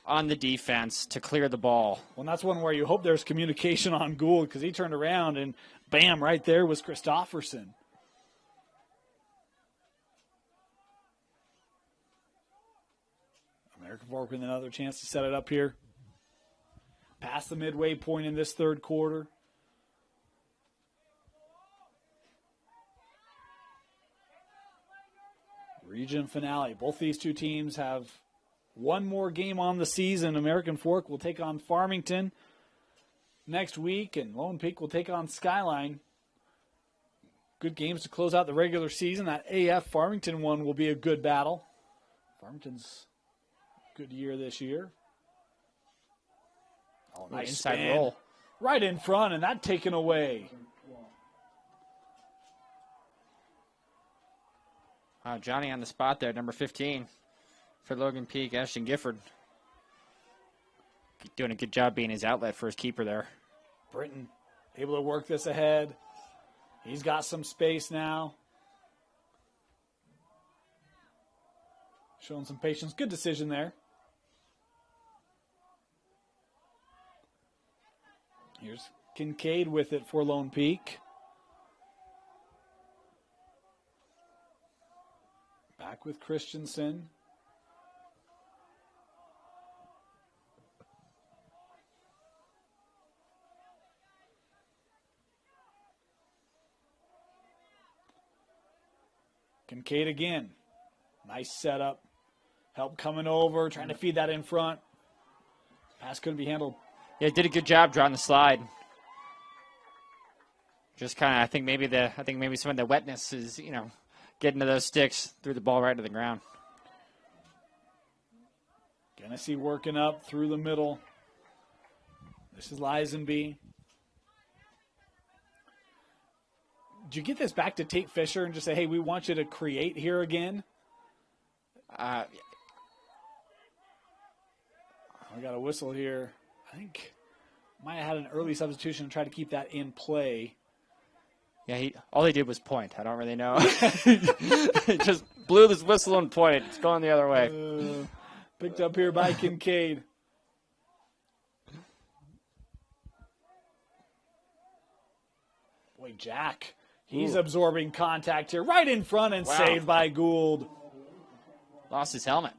[SPEAKER 2] on the defense to clear the ball.
[SPEAKER 1] Well, and that's one where you hope there's communication on Gould because he turned around and bam, right there was Christofferson. American Fork with another chance to set it up here. Past the midway point in this third quarter. Region finale. Both these two teams have one more game on the season. American Fork will take on Farmington next week, and Lone Peak will take on Skyline. Good games to close out the regular season. That AF Farmington one will be a good battle. Farmington's good year this year. Oh, nice
[SPEAKER 2] inside
[SPEAKER 1] spin.
[SPEAKER 2] roll.
[SPEAKER 1] Right in front, and that taken away.
[SPEAKER 2] Wow, Johnny on the spot there, number 15 for Logan Peak, Ashton Gifford. Doing a good job being his outlet for his keeper there.
[SPEAKER 1] Britton able to work this ahead. He's got some space now. Showing some patience. Good decision there. Here's Kincaid with it for Lone Peak. Back with Christensen. Kincaid again. Nice setup. Help coming over, trying to feed that in front. Pass couldn't be handled.
[SPEAKER 2] Yeah, did a good job drawing the slide. Just kind of, I think maybe some of the wetness is, getting to those sticks, threw the ball right to the ground.
[SPEAKER 1] Genesee working up through the middle. This is Lisenby. Did you get this back to Tate Fisher and just say, hey, we want you to create here again? We got a whistle here. I think might have had an early substitution to try to keep that in play.
[SPEAKER 2] Yeah, all he did was point. I don't really know. He just blew this whistle and pointed. It's going the other way.
[SPEAKER 1] Picked up here by Kincaid. Boy, Jack. He's absorbing contact here right in front and saved by Gould.
[SPEAKER 2] Lost his helmet.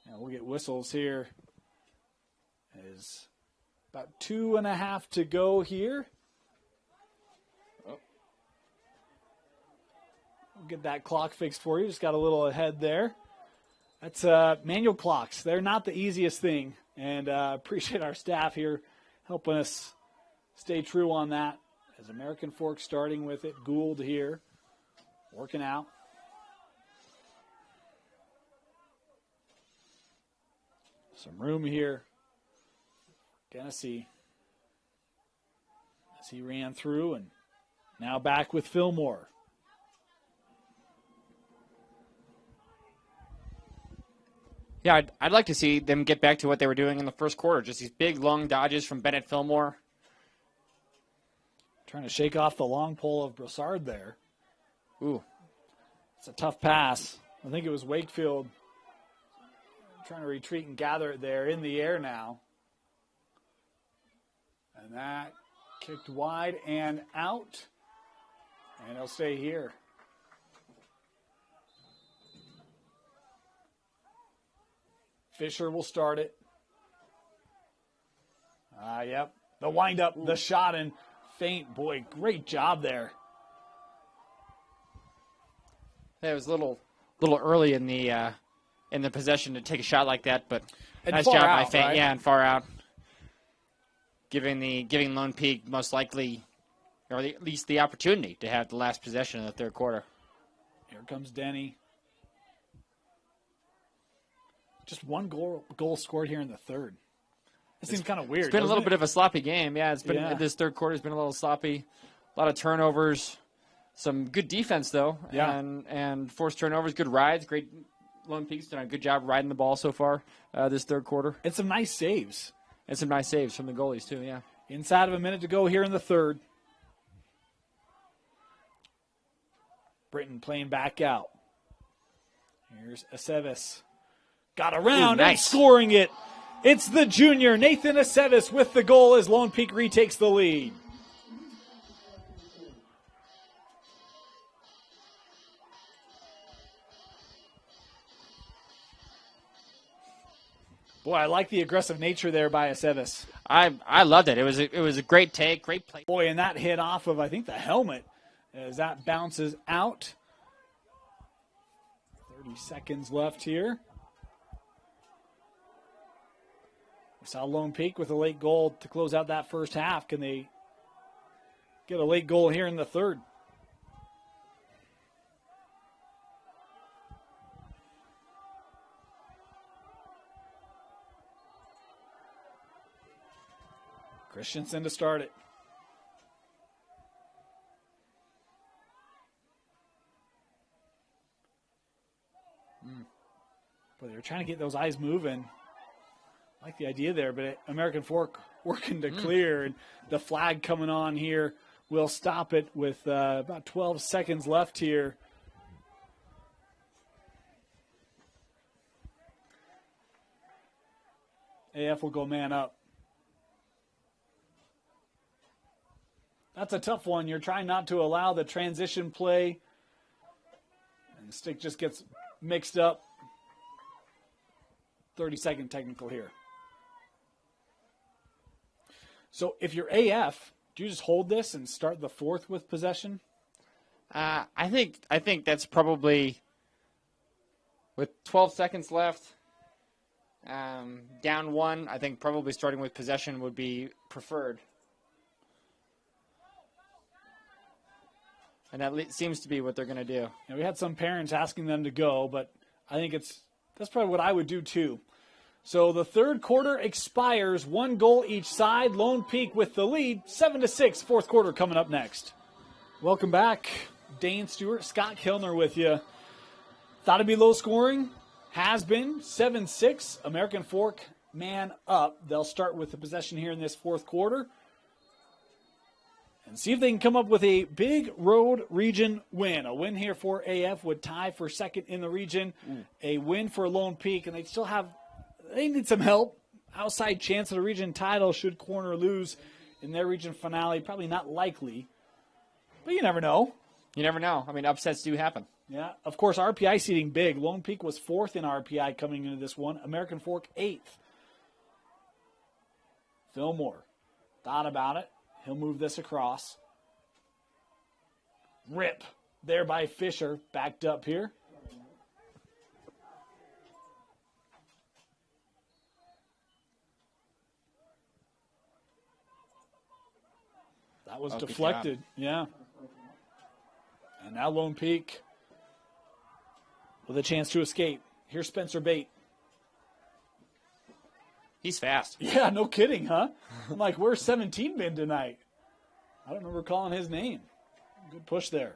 [SPEAKER 1] Yeah, we'll get whistles here. There's about 2.5 to go here. We'll get that clock fixed for you. Just got a little ahead there. That's manual clocks. They're not the easiest thing. And appreciate our staff here helping us stay true on that. As American Fork starting with it. Gould here. Working out. Some room here. Genesee. As he ran through and now back with Fillmore.
[SPEAKER 2] Yeah, I'd like to see them get back to what they were doing in the first quarter. Just these big, long dodges from Bennett Fillmore.
[SPEAKER 1] Trying to shake off the long pole of Broussard there.
[SPEAKER 2] Ooh.
[SPEAKER 1] It's a tough pass. I think it was Wakefield trying to retreat and gather it there in the air now. And that kicked wide and out. And it'll stay here. Fisher will start it. Yep. The windup, the shot and feint. Boy, great job there.
[SPEAKER 2] Yeah, it was a little early in the possession to take a shot like that, but
[SPEAKER 1] And
[SPEAKER 2] nice
[SPEAKER 1] far
[SPEAKER 2] job
[SPEAKER 1] out,
[SPEAKER 2] by feint.
[SPEAKER 1] right?
[SPEAKER 2] Yeah, and far out. Giving Lone Peak most likely, or at least the opportunity to have the last possession of the third quarter.
[SPEAKER 1] Here comes Denny. Just one goal scored here in the third. It seems kind of weird.
[SPEAKER 2] It's been a little bit of a sloppy game. Yeah, it's been this third quarter has been a little sloppy. A lot of turnovers. Some good defense though.
[SPEAKER 1] Yeah.
[SPEAKER 2] And forced turnovers, good rides, great. Lone Peak's done a good job riding the ball so far this third quarter.
[SPEAKER 1] And some nice saves.
[SPEAKER 2] And some nice saves from the goalies too, yeah.
[SPEAKER 1] Inside of a minute to go here in the third. Britton playing back out. Here's Aceves. Got around and scoring it. It's the junior, Nathan Aceves, with the goal as Lone Peak retakes the lead. Boy, I like the aggressive nature there by Aceves.
[SPEAKER 2] I loved it. It was a great take, great play.
[SPEAKER 1] Boy, and that hit off of, I think, the helmet as that bounces out. 30 seconds left here. Saw Lone Peak with a late goal to close out that first half. Can they get a late goal here in the third? Christensen to start it. But they're trying to get those eyes moving. I like the idea there, but American Fork working to clear, and the flag coming on here will stop it with about 12 seconds left here. AF will go man up. That's a tough one. You're trying not to allow the transition play. And the stick just gets mixed up. 30-second technical here. So if you're AF, do you just hold this and start the fourth with possession?
[SPEAKER 2] I think that's probably, with 12 seconds left, down one, I think probably starting with possession would be preferred. And that seems to be what they're going to do.
[SPEAKER 1] Yeah, we had some parents asking them to go, but I think that's probably what I would do too. So the third quarter expires, 1 goal each side. Lone Peak with the lead, 7-6. Fourth quarter coming up next. Welcome back. Dane Stewart, Scott Kilner with you. Thought it'd be low scoring. Has been 7-6. American Fork man up. They'll start with the possession here in this fourth quarter. And see if they can come up with a big road region win. A win here for AF would tie for second in the region. A win for Lone Peak, and they need some help. Outside chance of the region title should Corner lose in their region finale. Probably not likely, but you never know.
[SPEAKER 2] You never know. I mean, upsets do happen.
[SPEAKER 1] Yeah, of course, RPI seeding big. Lone Peak was 4th in RPI coming into this one. American Fork 8th. Fillmore thought about it. He'll move this across. Rip there by Fisher. Backed up here. That was deflected. Yeah. And now Lone Peak with a chance to escape. Here's Spencer Bate.
[SPEAKER 2] He's fast.
[SPEAKER 1] Yeah, no kidding, huh? I'm like, where's 17 been tonight? I don't remember calling his name. Good push there.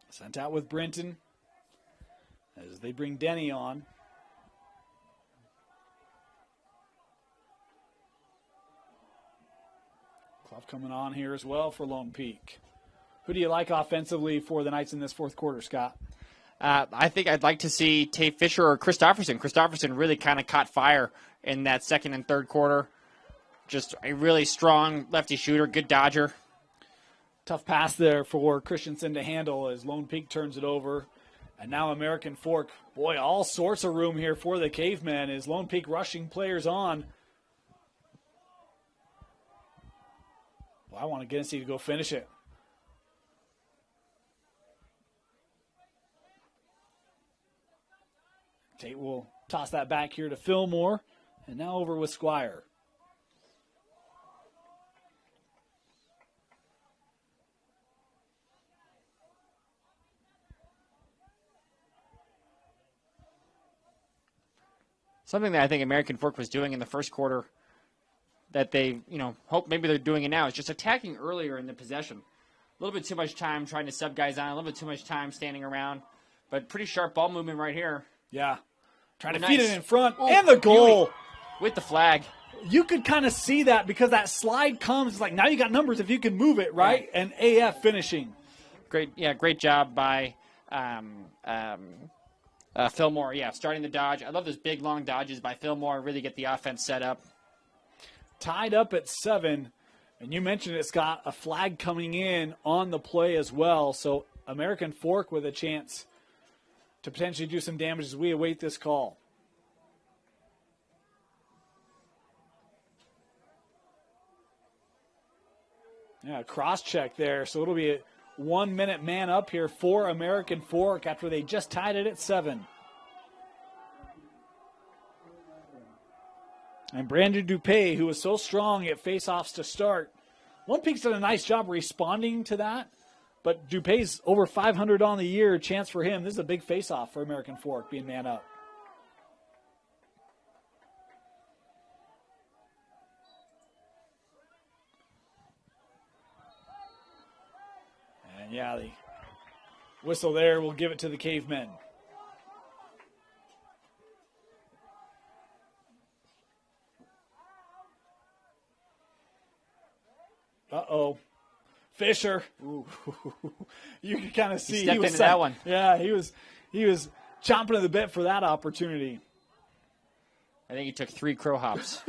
[SPEAKER 1] Sent out with Brenton as they bring Denny on. Clough coming on here as well for Lone Peak. Who do you like offensively for the Knights in this fourth quarter, Scott?
[SPEAKER 2] I think I'd like to see Tate Fisher or Christofferson. Christofferson really kind of caught fire in that second and third quarter. Just a really strong lefty shooter, good dodger.
[SPEAKER 1] Tough pass there for Christensen to handle as Lone Peak turns it over. And now American Fork. Boy, all sorts of room here for the Cavemen as Lone Peak rushing players on. Well, I want Genesee to go finish it. Tate will toss that back here to Fillmore. And now over with Squire.
[SPEAKER 2] Something that I think American Fork was doing in the first quarter that they, hope maybe they're doing it now is just attacking earlier in the possession. A little bit too much time trying to sub guys on, a little bit too much time standing around. But pretty sharp ball movement right here.
[SPEAKER 1] Yeah. Trying to feed it in front.
[SPEAKER 2] Ooh,
[SPEAKER 1] and the goal.
[SPEAKER 2] Beauty. With the flag.
[SPEAKER 1] You could kind of see that because that slide comes. It's like, now you got numbers if you can move it, right? Yeah. And AF finishing.
[SPEAKER 2] Great job by Fillmore. Yeah, starting the dodge. I love those big, long dodges by Fillmore. Really get the offense set up.
[SPEAKER 1] Tied up at 7. And you mentioned it, Scott, a flag coming in on the play as well. So American Fork with a chance to potentially do some damage as we await this call. Yeah, cross check there. So it'll be a 1-minute man up here for American Fork after they just tied it at 7. And Brandon Dupay, who was so strong at faceoffs to start. Lone Peak's done a nice job responding to that. But Dupay's over 500 on the year. Chance for him. This is a big faceoff for American Fork being man up. And yeah, the whistle there will give it to the Cavemen. Uh-oh. Fisher. Ooh. You can kind of see
[SPEAKER 2] he stepped into that one.
[SPEAKER 1] Yeah, he was chomping at the bit for that opportunity.
[SPEAKER 2] I think he took 3 crow hops.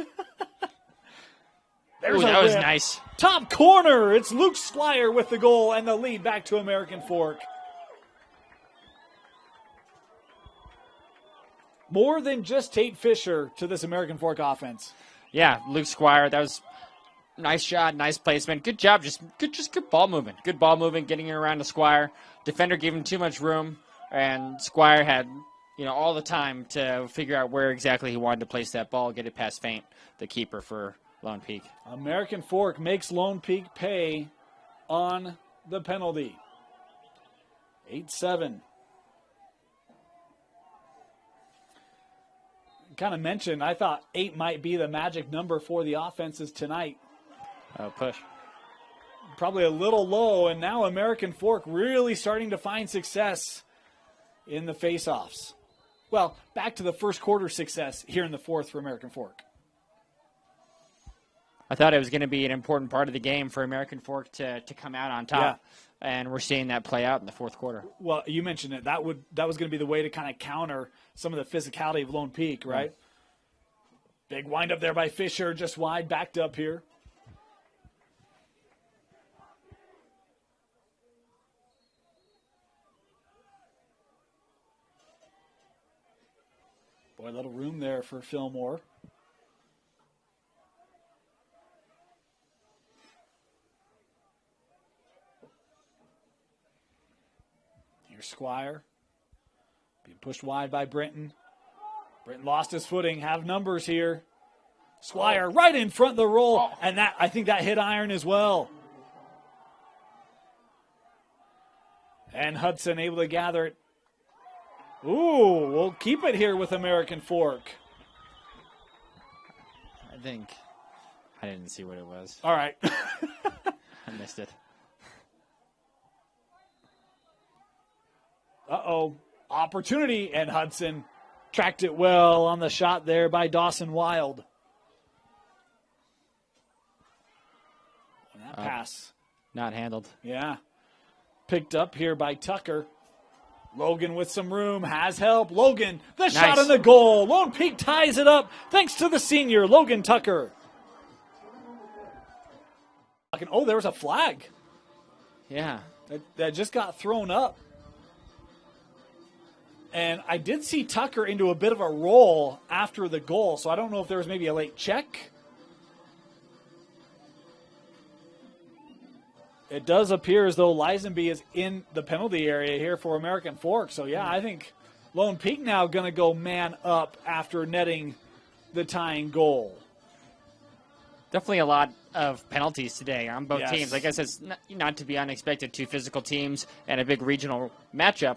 [SPEAKER 1] That was
[SPEAKER 2] nice.
[SPEAKER 1] Top corner. It's Luke Squire with the goal and the lead back to American Fork. More than just Tate Fisher to this American Fork offense.
[SPEAKER 2] Yeah, Luke Squire. That was nice shot, nice placement. Good job. Just good ball movement. Good ball movement, getting it around to Squire. Defender gave him too much room, and Squire had all the time to figure out where exactly he wanted to place that ball, get it past Faint, the keeper for Lone Peak.
[SPEAKER 1] American Fork makes Lone Peak pay on the penalty. 8-7. Kind of mentioned, I thought 8 might be the magic number for the offenses tonight.
[SPEAKER 2] Push.
[SPEAKER 1] Probably a little low, and now American Fork really starting to find success in the faceoffs. Well, back to the first quarter success here in the fourth for American Fork.
[SPEAKER 2] I thought it was going to be an important part of the game for American Fork to come out on top,
[SPEAKER 1] yeah.
[SPEAKER 2] And we're seeing that play out in the fourth quarter.
[SPEAKER 1] Well, you mentioned it. That was going to be the way to kind of counter some of the physicality of Lone Peak, right?
[SPEAKER 2] Mm.
[SPEAKER 1] Big wind up there by Fisher, just wide, backed up here. Boy, a little room there for Fillmore. Here's Squire. Being pushed wide by Brenton. Brenton lost his footing. Have numbers here. Squire right in front of the roll. And I think that hit iron as well. And Hudson able to gather it. Ooh, we'll keep it here with American Fork.
[SPEAKER 2] I didn't see what it was.
[SPEAKER 1] All right.
[SPEAKER 2] I missed it.
[SPEAKER 1] Uh-oh. Opportunity, and Hudson tracked it well on the shot there by Dawson Wild. And that pass.
[SPEAKER 2] Not handled.
[SPEAKER 1] Yeah. Picked up here by Tucker. Logan with some room, has help. Logan, the shot on the goal. Lone Peak ties it up thanks to the senior, Logan Tucker. Oh, there was a flag.
[SPEAKER 2] Yeah.
[SPEAKER 1] That just got thrown up. And I did see Tucker into a bit of a roll after the goal, so I don't know if there was maybe a late check. It does appear as though Lisenby is in the penalty area here for American Fork. So, yeah, I think Lone Peak now going to go man up after netting the tying goal.
[SPEAKER 2] Definitely a lot of penalties today on both
[SPEAKER 1] Yes.
[SPEAKER 2] teams. I guess it's not to be unexpected. 2 physical teams and a big regional matchup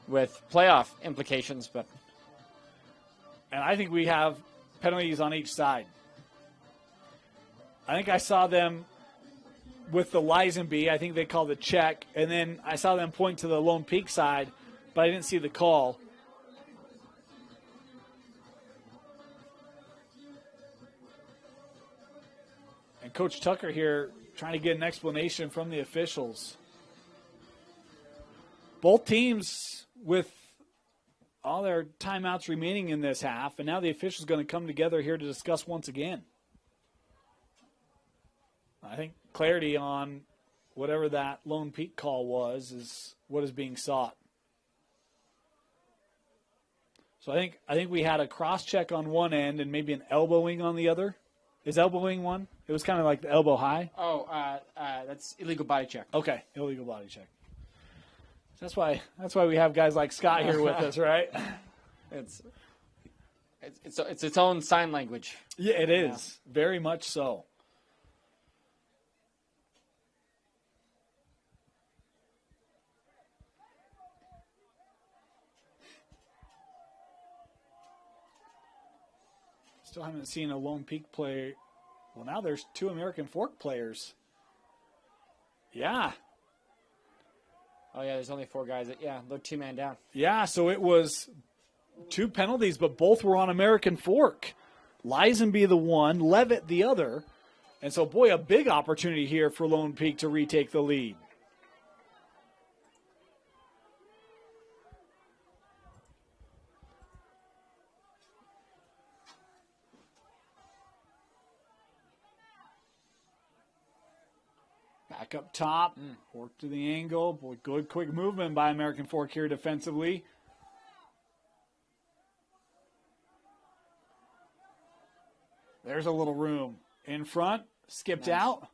[SPEAKER 2] with playoff implications. But
[SPEAKER 1] And I think we have penalties on each side. I think I saw them with the Lisenby. I think they called a check. And then I saw them point to the Lone Peak side, but I didn't see the call. And Coach Tucker here trying to get an explanation from the officials. Both teams with all their timeouts remaining in this half, and now the officials going to come together here to discuss once again. I think clarity on whatever that Lone Peak call was is what is being sought. So I think we had a cross check on one end and maybe an elbowing on the other. Is elbowing one? It was kind of like the elbow high.
[SPEAKER 2] Oh, that's illegal body check.
[SPEAKER 1] Okay, illegal body check. That's why we have guys like Scott here with us, right?
[SPEAKER 2] It's its own sign language.
[SPEAKER 1] Yeah, it is. Very much so. Still haven't seen a Lone Peak play. Well, now there's 2 American Fork players. Yeah.
[SPEAKER 2] Oh, yeah, there's only 4 guys. They're 2-man down.
[SPEAKER 1] Yeah, so it was 2 penalties, but both were on American Fork. Lisenby the one, Levitt the other. And so, boy, a big opportunity here for Lone Peak to retake the lead. Back up top, work to the angle. Boy, good quick movement by American Fork here defensively. There's a little room in front, skipped out.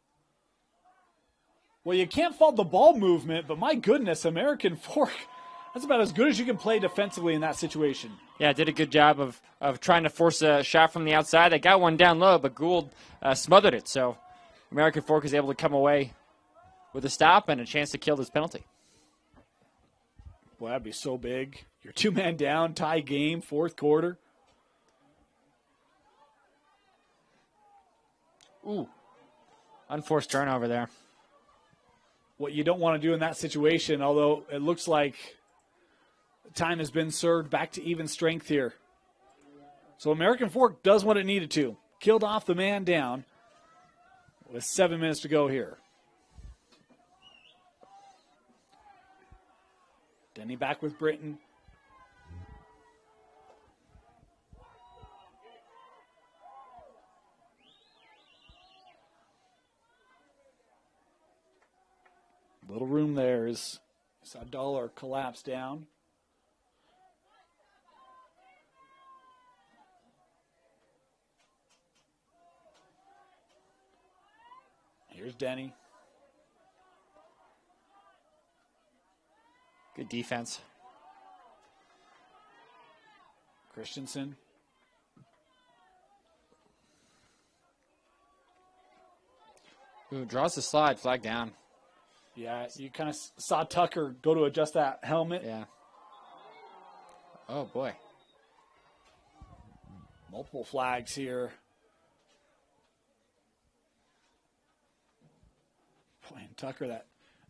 [SPEAKER 1] Well, you can't fault the ball movement, but my goodness, American Fork, that's about as good as you can play defensively in that situation.
[SPEAKER 2] Yeah, did a good job of trying to force a shot from the outside. They got one down low, but Gould smothered it. So American Fork is able to come away with a stop and a chance to kill this penalty.
[SPEAKER 1] Well, that'd be so big. You're 2-man down, tie game, 4th quarter.
[SPEAKER 2] Ooh, unforced turnover there.
[SPEAKER 1] What you don't want to do in that situation, although it looks like time has been served back to even strength here. So American Fork does what it needed to. Killed off the man down with 7 minutes to go here. Denny back with Britton. Little room there as saw Dollar collapse down. Here's Denny.
[SPEAKER 2] Good defense.
[SPEAKER 1] Christensen.
[SPEAKER 2] Ooh, draws the slide, flag down.
[SPEAKER 1] Yeah, you kind of saw Tucker go to adjust that helmet.
[SPEAKER 2] Yeah. Oh, boy.
[SPEAKER 1] Multiple flags here. Boy, and Tucker, that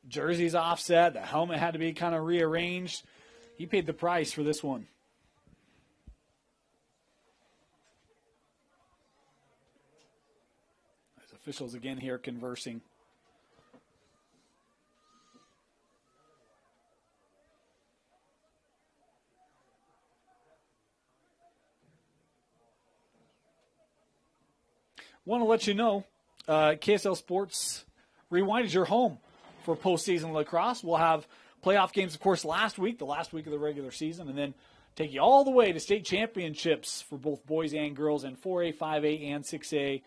[SPEAKER 1] jersey's offset. The helmet had to be kind of rearranged. He paid the price for this one. As officials again here conversing. Want to let you know, KSL Sports Rewind is your home for postseason lacrosse. We'll have playoff games, of course, last week, the last week of the regular season, and then take you all the way to state championships for both boys and girls in 4A, 5A, and 6A.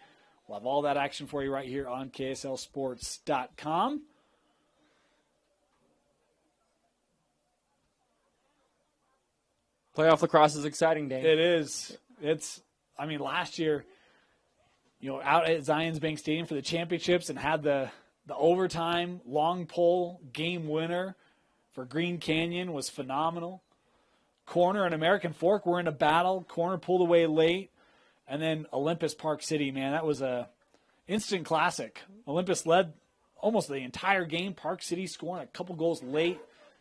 [SPEAKER 1] We'll have all that action for you right here on KSLSports.com.
[SPEAKER 2] Playoff lacrosse is exciting, Dave.
[SPEAKER 1] It is. Last year, out at Zions Bank Stadium for the championships and had the overtime long pole game winner for Green Canyon was phenomenal. Corner and American Fork were in a battle. Corner pulled away late. And then Olympus Park City, man, that was a instant classic. Olympus led almost the entire game. Park City scoring a couple goals late,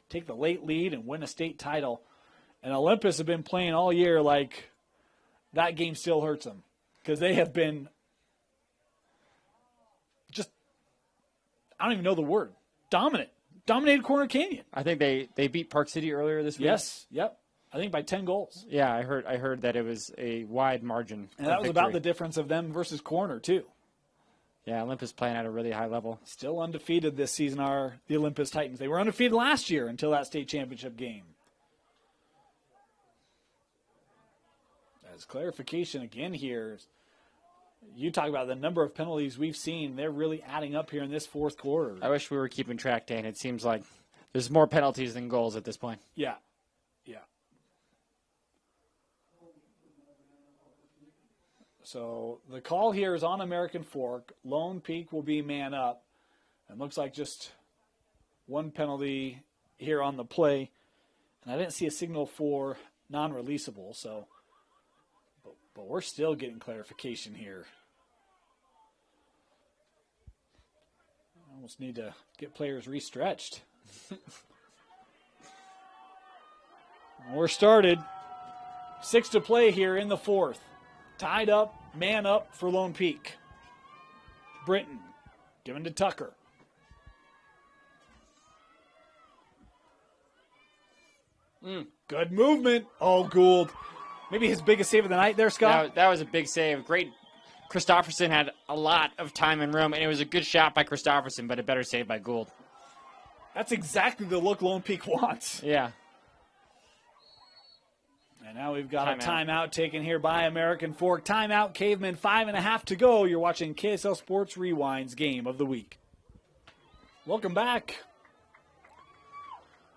[SPEAKER 1] take the late lead and win a state title. And Olympus have been playing all year like that game still hurts them because they have been just, I don't even know the word, dominated Corner Canyon.
[SPEAKER 2] I think they beat Park City earlier this week.
[SPEAKER 1] Yes, yep. I think by 10 goals.
[SPEAKER 2] Yeah, I heard that it was a wide margin.
[SPEAKER 1] And that was about the difference of them versus Corner, too.
[SPEAKER 2] Yeah, Olympus playing at a really high level.
[SPEAKER 1] Still undefeated this season are the Olympus Titans. They were undefeated last year until that state championship game. As clarification again here, you talk about the number of penalties we've seen. They're really adding up here in this fourth quarter.
[SPEAKER 2] I wish we were keeping track, Dan. It seems like there's more penalties than goals at this point.
[SPEAKER 1] Yeah. So the call here is on American Fork. Lone Peak will be man up. It looks like just one penalty here on the play. And I didn't see a signal for non-releasable, so but we're still getting clarification here. I almost need to get players restretched. We're started. 6 to play here in the fourth. Tied up, man up for Lone Peak. Britton, given to Tucker. Good movement. Oh, Gould. Maybe his biggest save of the night there, Scott?
[SPEAKER 2] That was a big save. Great. Christopherson had a lot of time and room, and it was a good shot by Christopherson, but a better save by Gould.
[SPEAKER 1] That's exactly the look Lone Peak wants.
[SPEAKER 2] Yeah.
[SPEAKER 1] And now we've got a timeout taken here by American Fork. Timeout, Cavemen, 5.5 to go. You're watching KSL Sports Rewind's Game of the Week. Welcome back.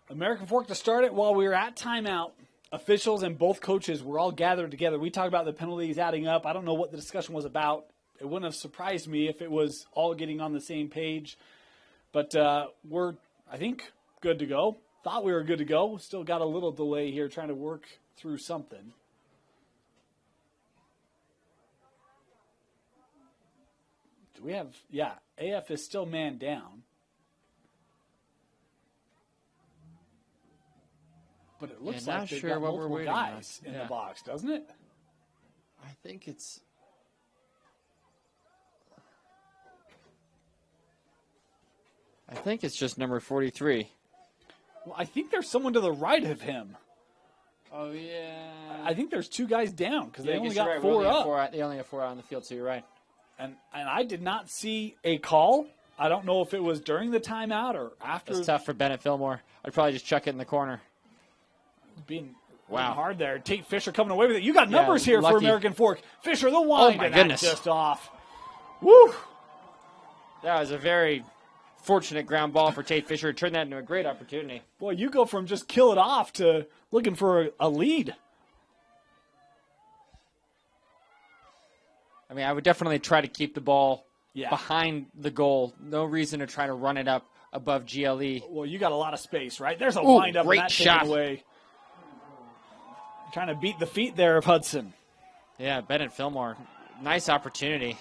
[SPEAKER 1] American Fork to start it while we were at timeout. Officials and both coaches were all gathered together. We talked about the penalties adding up. I don't know what the discussion was about. It wouldn't have surprised me if it was all getting on the same page. But we're, I think, good to go. Thought we were good to go. Still got a little delay here trying to work through something. Do we have, yeah, AF is still man down. But it looks like they've got multiple guys in the box, doesn't it?
[SPEAKER 2] I think it's just number 43.
[SPEAKER 1] Well, I think there's someone to the right of him.
[SPEAKER 2] Oh, yeah.
[SPEAKER 1] I think there's 2 guys down because they only got 4 up.
[SPEAKER 2] They only have 4 out on the field, so you're right.
[SPEAKER 1] And I did not see a call. I don't know if it was during the timeout or after.
[SPEAKER 2] It's tough for Bennett Fillmore. I'd probably just chuck it in the corner.
[SPEAKER 1] Being hard there. Tate Fisher coming away with it. You got numbers here
[SPEAKER 2] lucky.
[SPEAKER 1] for American Fork. Fisher, the wind.
[SPEAKER 2] Oh, my goodness.
[SPEAKER 1] Just off. Woo!
[SPEAKER 2] That was a very fortunate ground ball for Tate Fisher. Turned that into a great opportunity.
[SPEAKER 1] Boy, you go from just kill it off to looking for a lead.
[SPEAKER 2] I mean, I would definitely try to keep the ball behind the goal. No reason to try to run it up above GLE.
[SPEAKER 1] Well, you got a lot of space, right? There's a wind up and that
[SPEAKER 2] shot.
[SPEAKER 1] Taken away. Trying to beat the feet there of Hudson.
[SPEAKER 2] Yeah, Bennett Fillmore. Nice opportunity.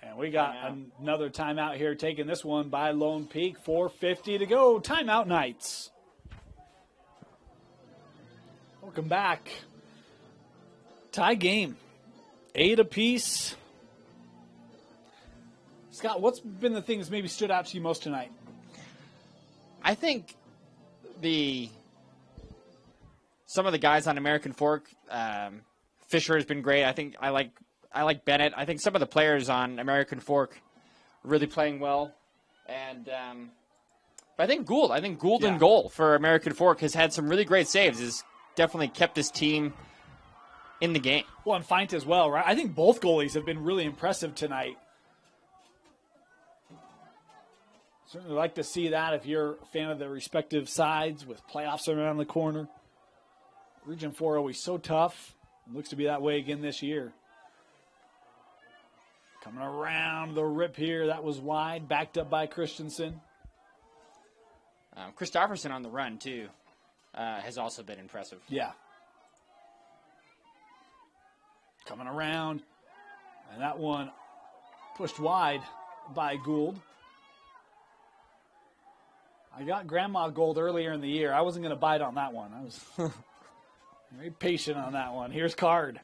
[SPEAKER 1] And we got another timeout here, taking this one by Lone Peak. 4:50 to go. Timeout Knights. Welcome back. Tie game. 8 apiece. Scott, what's been the thing that's maybe stood out to you most tonight?
[SPEAKER 2] I think some of the guys on American Fork, Fisher has been great. I think I like Bennett. I think some of the players on American Fork are really playing well. And but I think Gould in goal for American Fork has had some really great saves. Has definitely kept his team in the game.
[SPEAKER 1] Well, and Feint as well, right? I think both goalies have been really impressive tonight. Certainly like to see that if you're a fan of the respective sides with playoffs around the corner. Region 4 always so tough. It looks to be that way again this year. Coming around the rip here. That was wide. Backed up by Christensen.
[SPEAKER 2] Christopherson on the run, too, has also been impressive.
[SPEAKER 1] Yeah. Coming around. And that one pushed wide by Gould. I got Grandma Gold earlier in the year. I wasn't going to bite on that one. I was very patient on that one. Here's Card.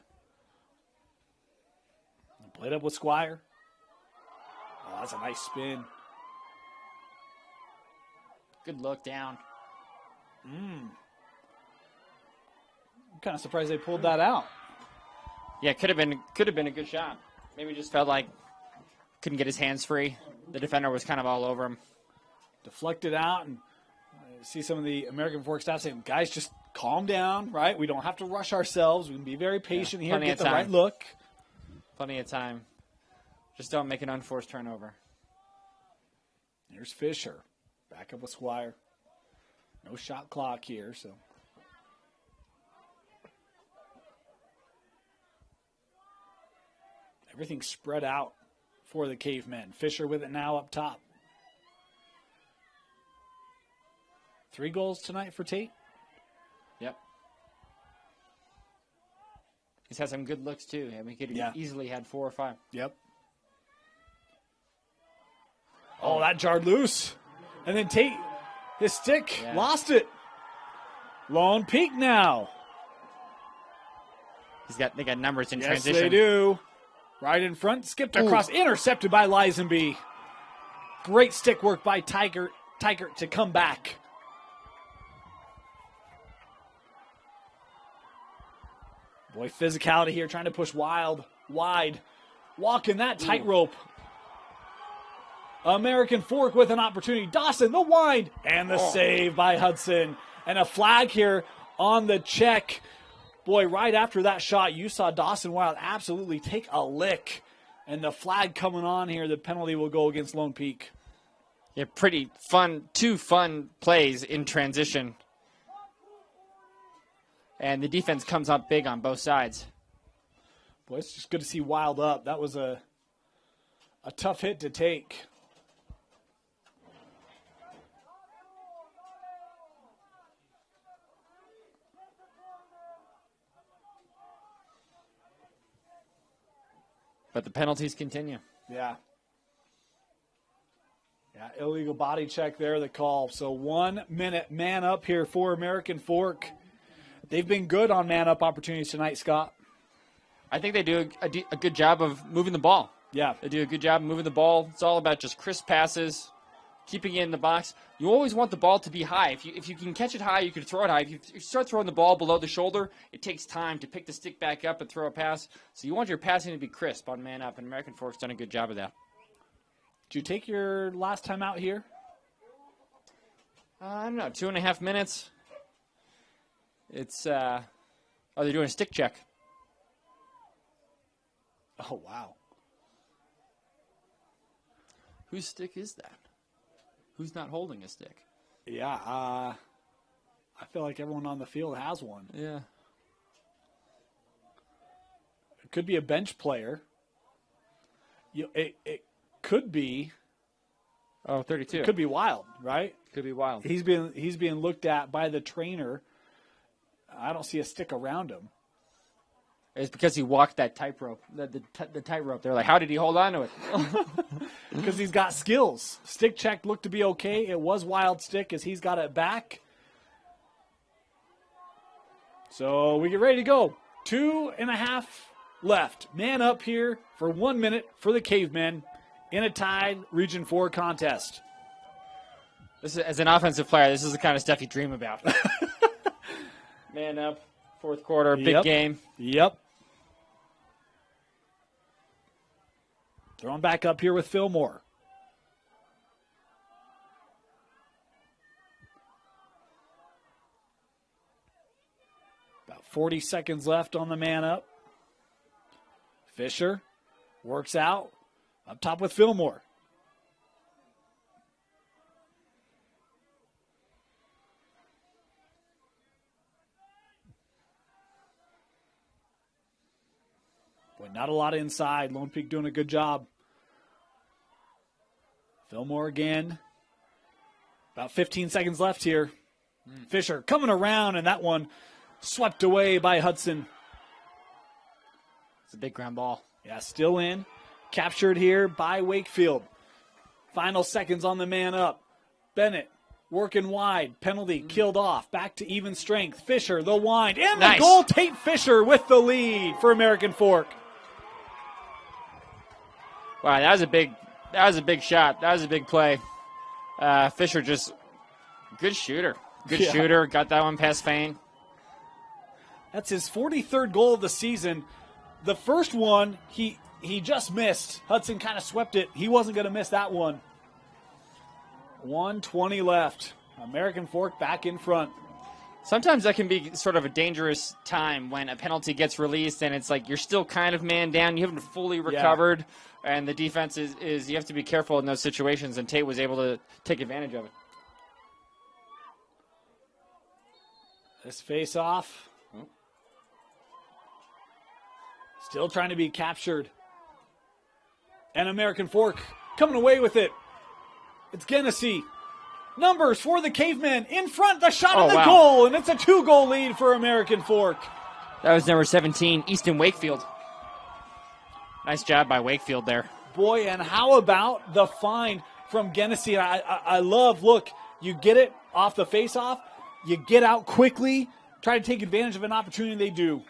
[SPEAKER 1] Played up with Squire. Oh, that's a nice spin.
[SPEAKER 2] Good look down.
[SPEAKER 1] I'm kind of surprised they pulled that out.
[SPEAKER 2] Yeah, could have been a good shot. Maybe just felt like couldn't get his hands free. The defender was kind of all over him.
[SPEAKER 1] Deflected out, and I see some of the American Fork staff saying, guys, just calm down, right? We don't have to rush ourselves. We can be very patient here, get the right look.
[SPEAKER 2] Plenty of time. Just don't make an unforced turnover.
[SPEAKER 1] Here's Fisher. Back up with Squire. No shot clock here, so. Everything spread out for the Cavemen. Fisher with it now up top. 3 goals tonight for Tate.
[SPEAKER 2] Yep. He's had some good looks, too. I mean, he could have easily had 4 or 5.
[SPEAKER 1] Yep. Oh, that jarred loose. And then Tate, his stick, lost it. Lone Peak now.
[SPEAKER 2] They got numbers in
[SPEAKER 1] yes,
[SPEAKER 2] transition.
[SPEAKER 1] Yes, they do. Right in front, skipped across, intercepted by Lisenby. Great stick work by Tiger to come back. Boy, physicality here, trying to push wide. Walking that tightrope. American Fork with an opportunity. Dawson, the wind, and the save by Hudson. And a flag here on the check. Boy, right after that shot, you saw Dawson Wild absolutely take a lick. And the flag coming on here, the penalty will go against Lone Peak.
[SPEAKER 2] Yeah, pretty fun, 2 fun plays in transition. And the defense comes up big on both sides.
[SPEAKER 1] Boy, it's just good to see Wild up. That was a tough hit to take.
[SPEAKER 2] But the penalties continue.
[SPEAKER 1] Yeah. Yeah, illegal body check there, the call. So 1 minute man up here for American Fork. They've been good on man up opportunities tonight, Scott.
[SPEAKER 2] I think they do a good job of moving the ball.
[SPEAKER 1] Yeah.
[SPEAKER 2] They do a good job of moving the ball. It's all about just crisp passes, keeping it in the box. You always want the ball to be high. If you can catch it high, you can throw it high. If you start throwing the ball below the shoulder, it takes time to pick the stick back up and throw a pass. So you want your passing to be crisp on man up, and American Fork's done a good job of that.
[SPEAKER 1] Did you take your last time out here?
[SPEAKER 2] I don't know, 2.5 minutes. It's, they're doing a stick check.
[SPEAKER 1] Oh, wow.
[SPEAKER 2] Whose stick is that? Who's not holding a stick?
[SPEAKER 1] Yeah, I feel like everyone on the field has one.
[SPEAKER 2] Yeah.
[SPEAKER 1] It could be a bench player. It could be.
[SPEAKER 2] Oh, 32.
[SPEAKER 1] It could be Wild, right?
[SPEAKER 2] Could be Wild.
[SPEAKER 1] He's being looked at by the trainer. I don't see a stick around him.
[SPEAKER 2] It's because he walked that tightrope, the tightrope. They're like, how did he hold on to it?
[SPEAKER 1] Because he's got skills. Stick check looked to be okay. It was Wild stick as he's got it back. So we get ready to go. 2.5 left. Man up here for 1 minute for the Cavemen in a tied Region 4 contest.
[SPEAKER 2] This is, as an offensive player, this is the kind of stuff you dream about. Man up, 4th quarter, big game.
[SPEAKER 1] Yep. Throwing back up here with Fillmore. About 40 seconds left on the man up. Fisher works out up top with Fillmore. Boy, not a lot inside. Lone Peak doing a good job. Fillmore again. About 15 seconds left here. Fisher coming around, and that one swept away by Hudson.
[SPEAKER 2] It's a big ground ball.
[SPEAKER 1] Yeah, still in. Captured here by Wakefield. Final seconds on the man up. Bennett working wide. Penalty killed off. Back to even strength. Fisher, the wind. And the goal. Tate Fisher with the lead for American Fork.
[SPEAKER 2] Wow, that was a big shot. That was a big play. Fisher just good shooter. Good shooter. Got that one past Fain.
[SPEAKER 1] That's his 43rd goal of the season. The first one, he just missed. Hudson kind of swept it. He wasn't going to miss that one. 1:20 left. American Fork back in front.
[SPEAKER 2] Sometimes that can be sort of a dangerous time when a penalty gets released and it's like you're still kind of man down. You haven't fully recovered. And the defense is you have to be careful in those situations, and Tate was able to take advantage of it.
[SPEAKER 1] This face-off. Still trying to be captured. And American Fork coming away with it. It's Genesee. Numbers for the Cavemen in front, the shot on the goal, and it's a 2-goal lead for American Fork.
[SPEAKER 2] That was number 17, Easton Wakefield. Nice job by Wakefield there.
[SPEAKER 1] Boy, and how about the find from Genesee? I love, look, you get it off the face-off, you get out quickly, try to take advantage of an opportunity, they do.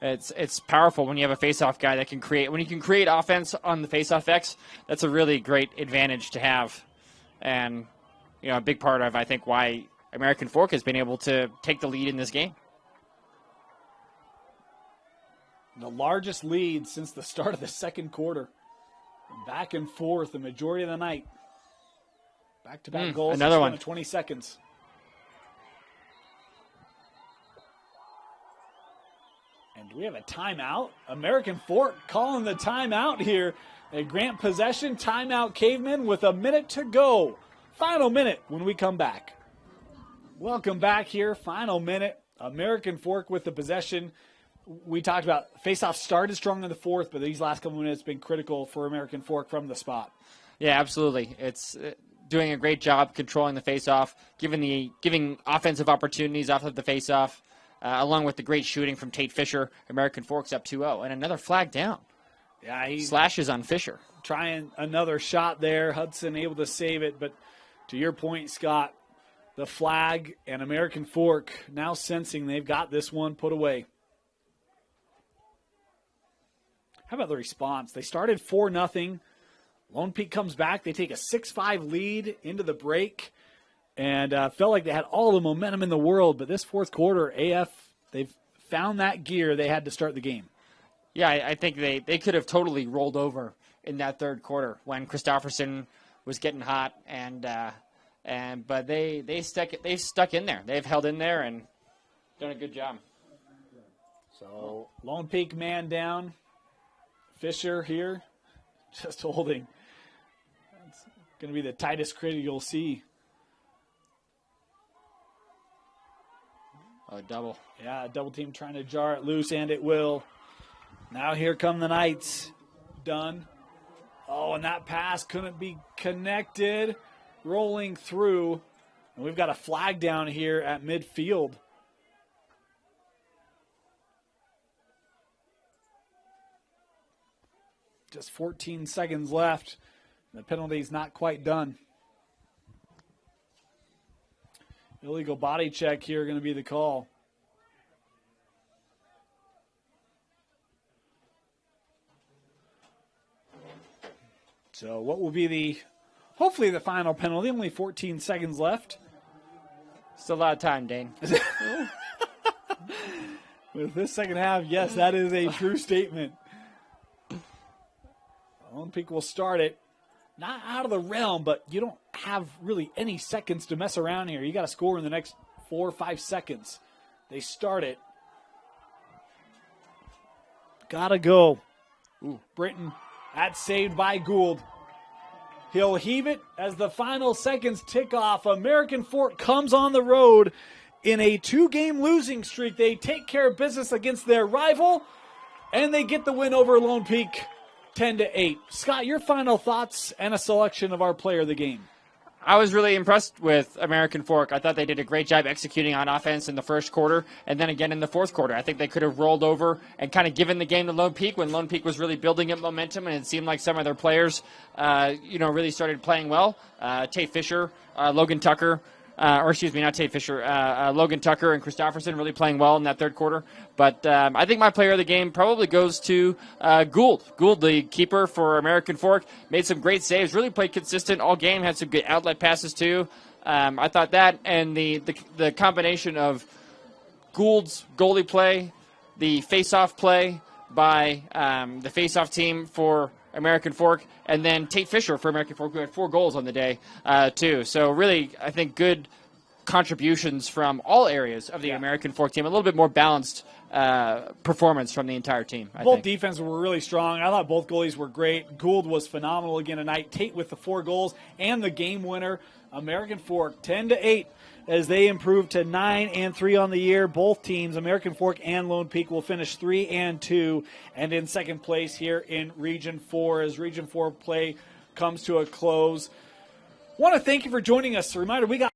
[SPEAKER 2] It's powerful when you have a face-off guy that can create. When you can create offense on the face-off X, that's a really great advantage to have. And, you know, a big part of, I think, why American Fork has been able to take the lead in this game.
[SPEAKER 1] The largest lead since the start of the second quarter. Back and forth the majority of the night. Back-to-back goals.
[SPEAKER 2] Another one.
[SPEAKER 1] 20 seconds. And do we have a timeout? American Fork calling the timeout here. They grant possession, timeout Cavemen with a minute to go. Final minute when we come back. Welcome back here. Final minute. American Fork with the possession. We talked about face-off started strong in the fourth, but these last couple minutes have been critical for American Fork from the spot.
[SPEAKER 2] Yeah, absolutely. It's doing a great job controlling the face-off, giving offensive opportunities off of the face-off, along with the great shooting from Tate Fisher. American Fork's up 2-0, and another flag down.
[SPEAKER 1] Yeah, he
[SPEAKER 2] slashes on Fisher.
[SPEAKER 1] Trying another shot there. Hudson able to save it, but to your point, Scott, the flag and American Fork now sensing they've got this one put away. How about the response? They started 4-0. Lone Peak comes back. They take a 6-5 lead into the break and felt like they had all the momentum in the world. But this fourth quarter, AF, they've found that gear they had to start the game.
[SPEAKER 2] Yeah, I think they could have totally rolled over in that third quarter when Christofferson was getting hot, but they've stuck in there. They've held in there and done a good job.
[SPEAKER 1] So Lone Peak man down. Fisher here, just holding. It's going to be the tightest crit you'll see.
[SPEAKER 2] Oh, double.
[SPEAKER 1] Yeah, double team trying to jar it loose, and it will. Now here come the Knights. Done. Oh, and that pass couldn't be connected. Rolling through. And we've got a flag down here at midfield. Just 14 seconds left. The penalty's not quite done. Illegal body check here going to be the call. So what will be hopefully the final penalty? Only 14 seconds left.
[SPEAKER 2] Still a lot of time, Dane.
[SPEAKER 1] With this second half, yes, that is a true statement. Lone Peak will start it. Not out of the realm, but you don't have really any seconds to mess around here. You got to score in the next 4 or 5 seconds. They start it. Gotta go. Ooh, Britton. That's saved by Gould. He'll heave it as the final seconds tick off. American Fork comes on the road in a 2-game losing streak. They take care of business against their rival, and they get the win over Lone Peak. 10-8. Scott, your final thoughts and a selection of our player of the game.
[SPEAKER 2] I was really impressed with American Fork. I thought they did a great job executing on offense in the first quarter and then again in the fourth quarter. I think they could have rolled over and kind of given the game to Lone Peak when Lone Peak was really building up momentum, and it seemed like some of their players, really started playing well. Tate Fisher, Logan Tucker, Logan Tucker and Christofferson really playing well in that third quarter. But I think my player of the game probably goes to Gould. Gould, the keeper for American Fork, made some great saves, really played consistent all game, had some good outlet passes too. I thought that and the combination of Gould's goalie play, the face-off play by the face-off team for American Fork, and then Tate Fisher for American Fork, who had 4 goals on the day, too. So really, I think good contributions from all areas of the American Fork team. A little bit more balanced performance from the entire team.
[SPEAKER 1] Both defenses were really strong. I thought both goalies were great. Gould was phenomenal again tonight. Tate with the 4 goals and the game winner. American Fork 10-8 as they improve to 9-3 on the year. Both teams, American Fork and Lone Peak, will finish 3-2 and in second place here in Region 4 as Region 4 play comes to a close. Want to thank you for joining us. A reminder, we got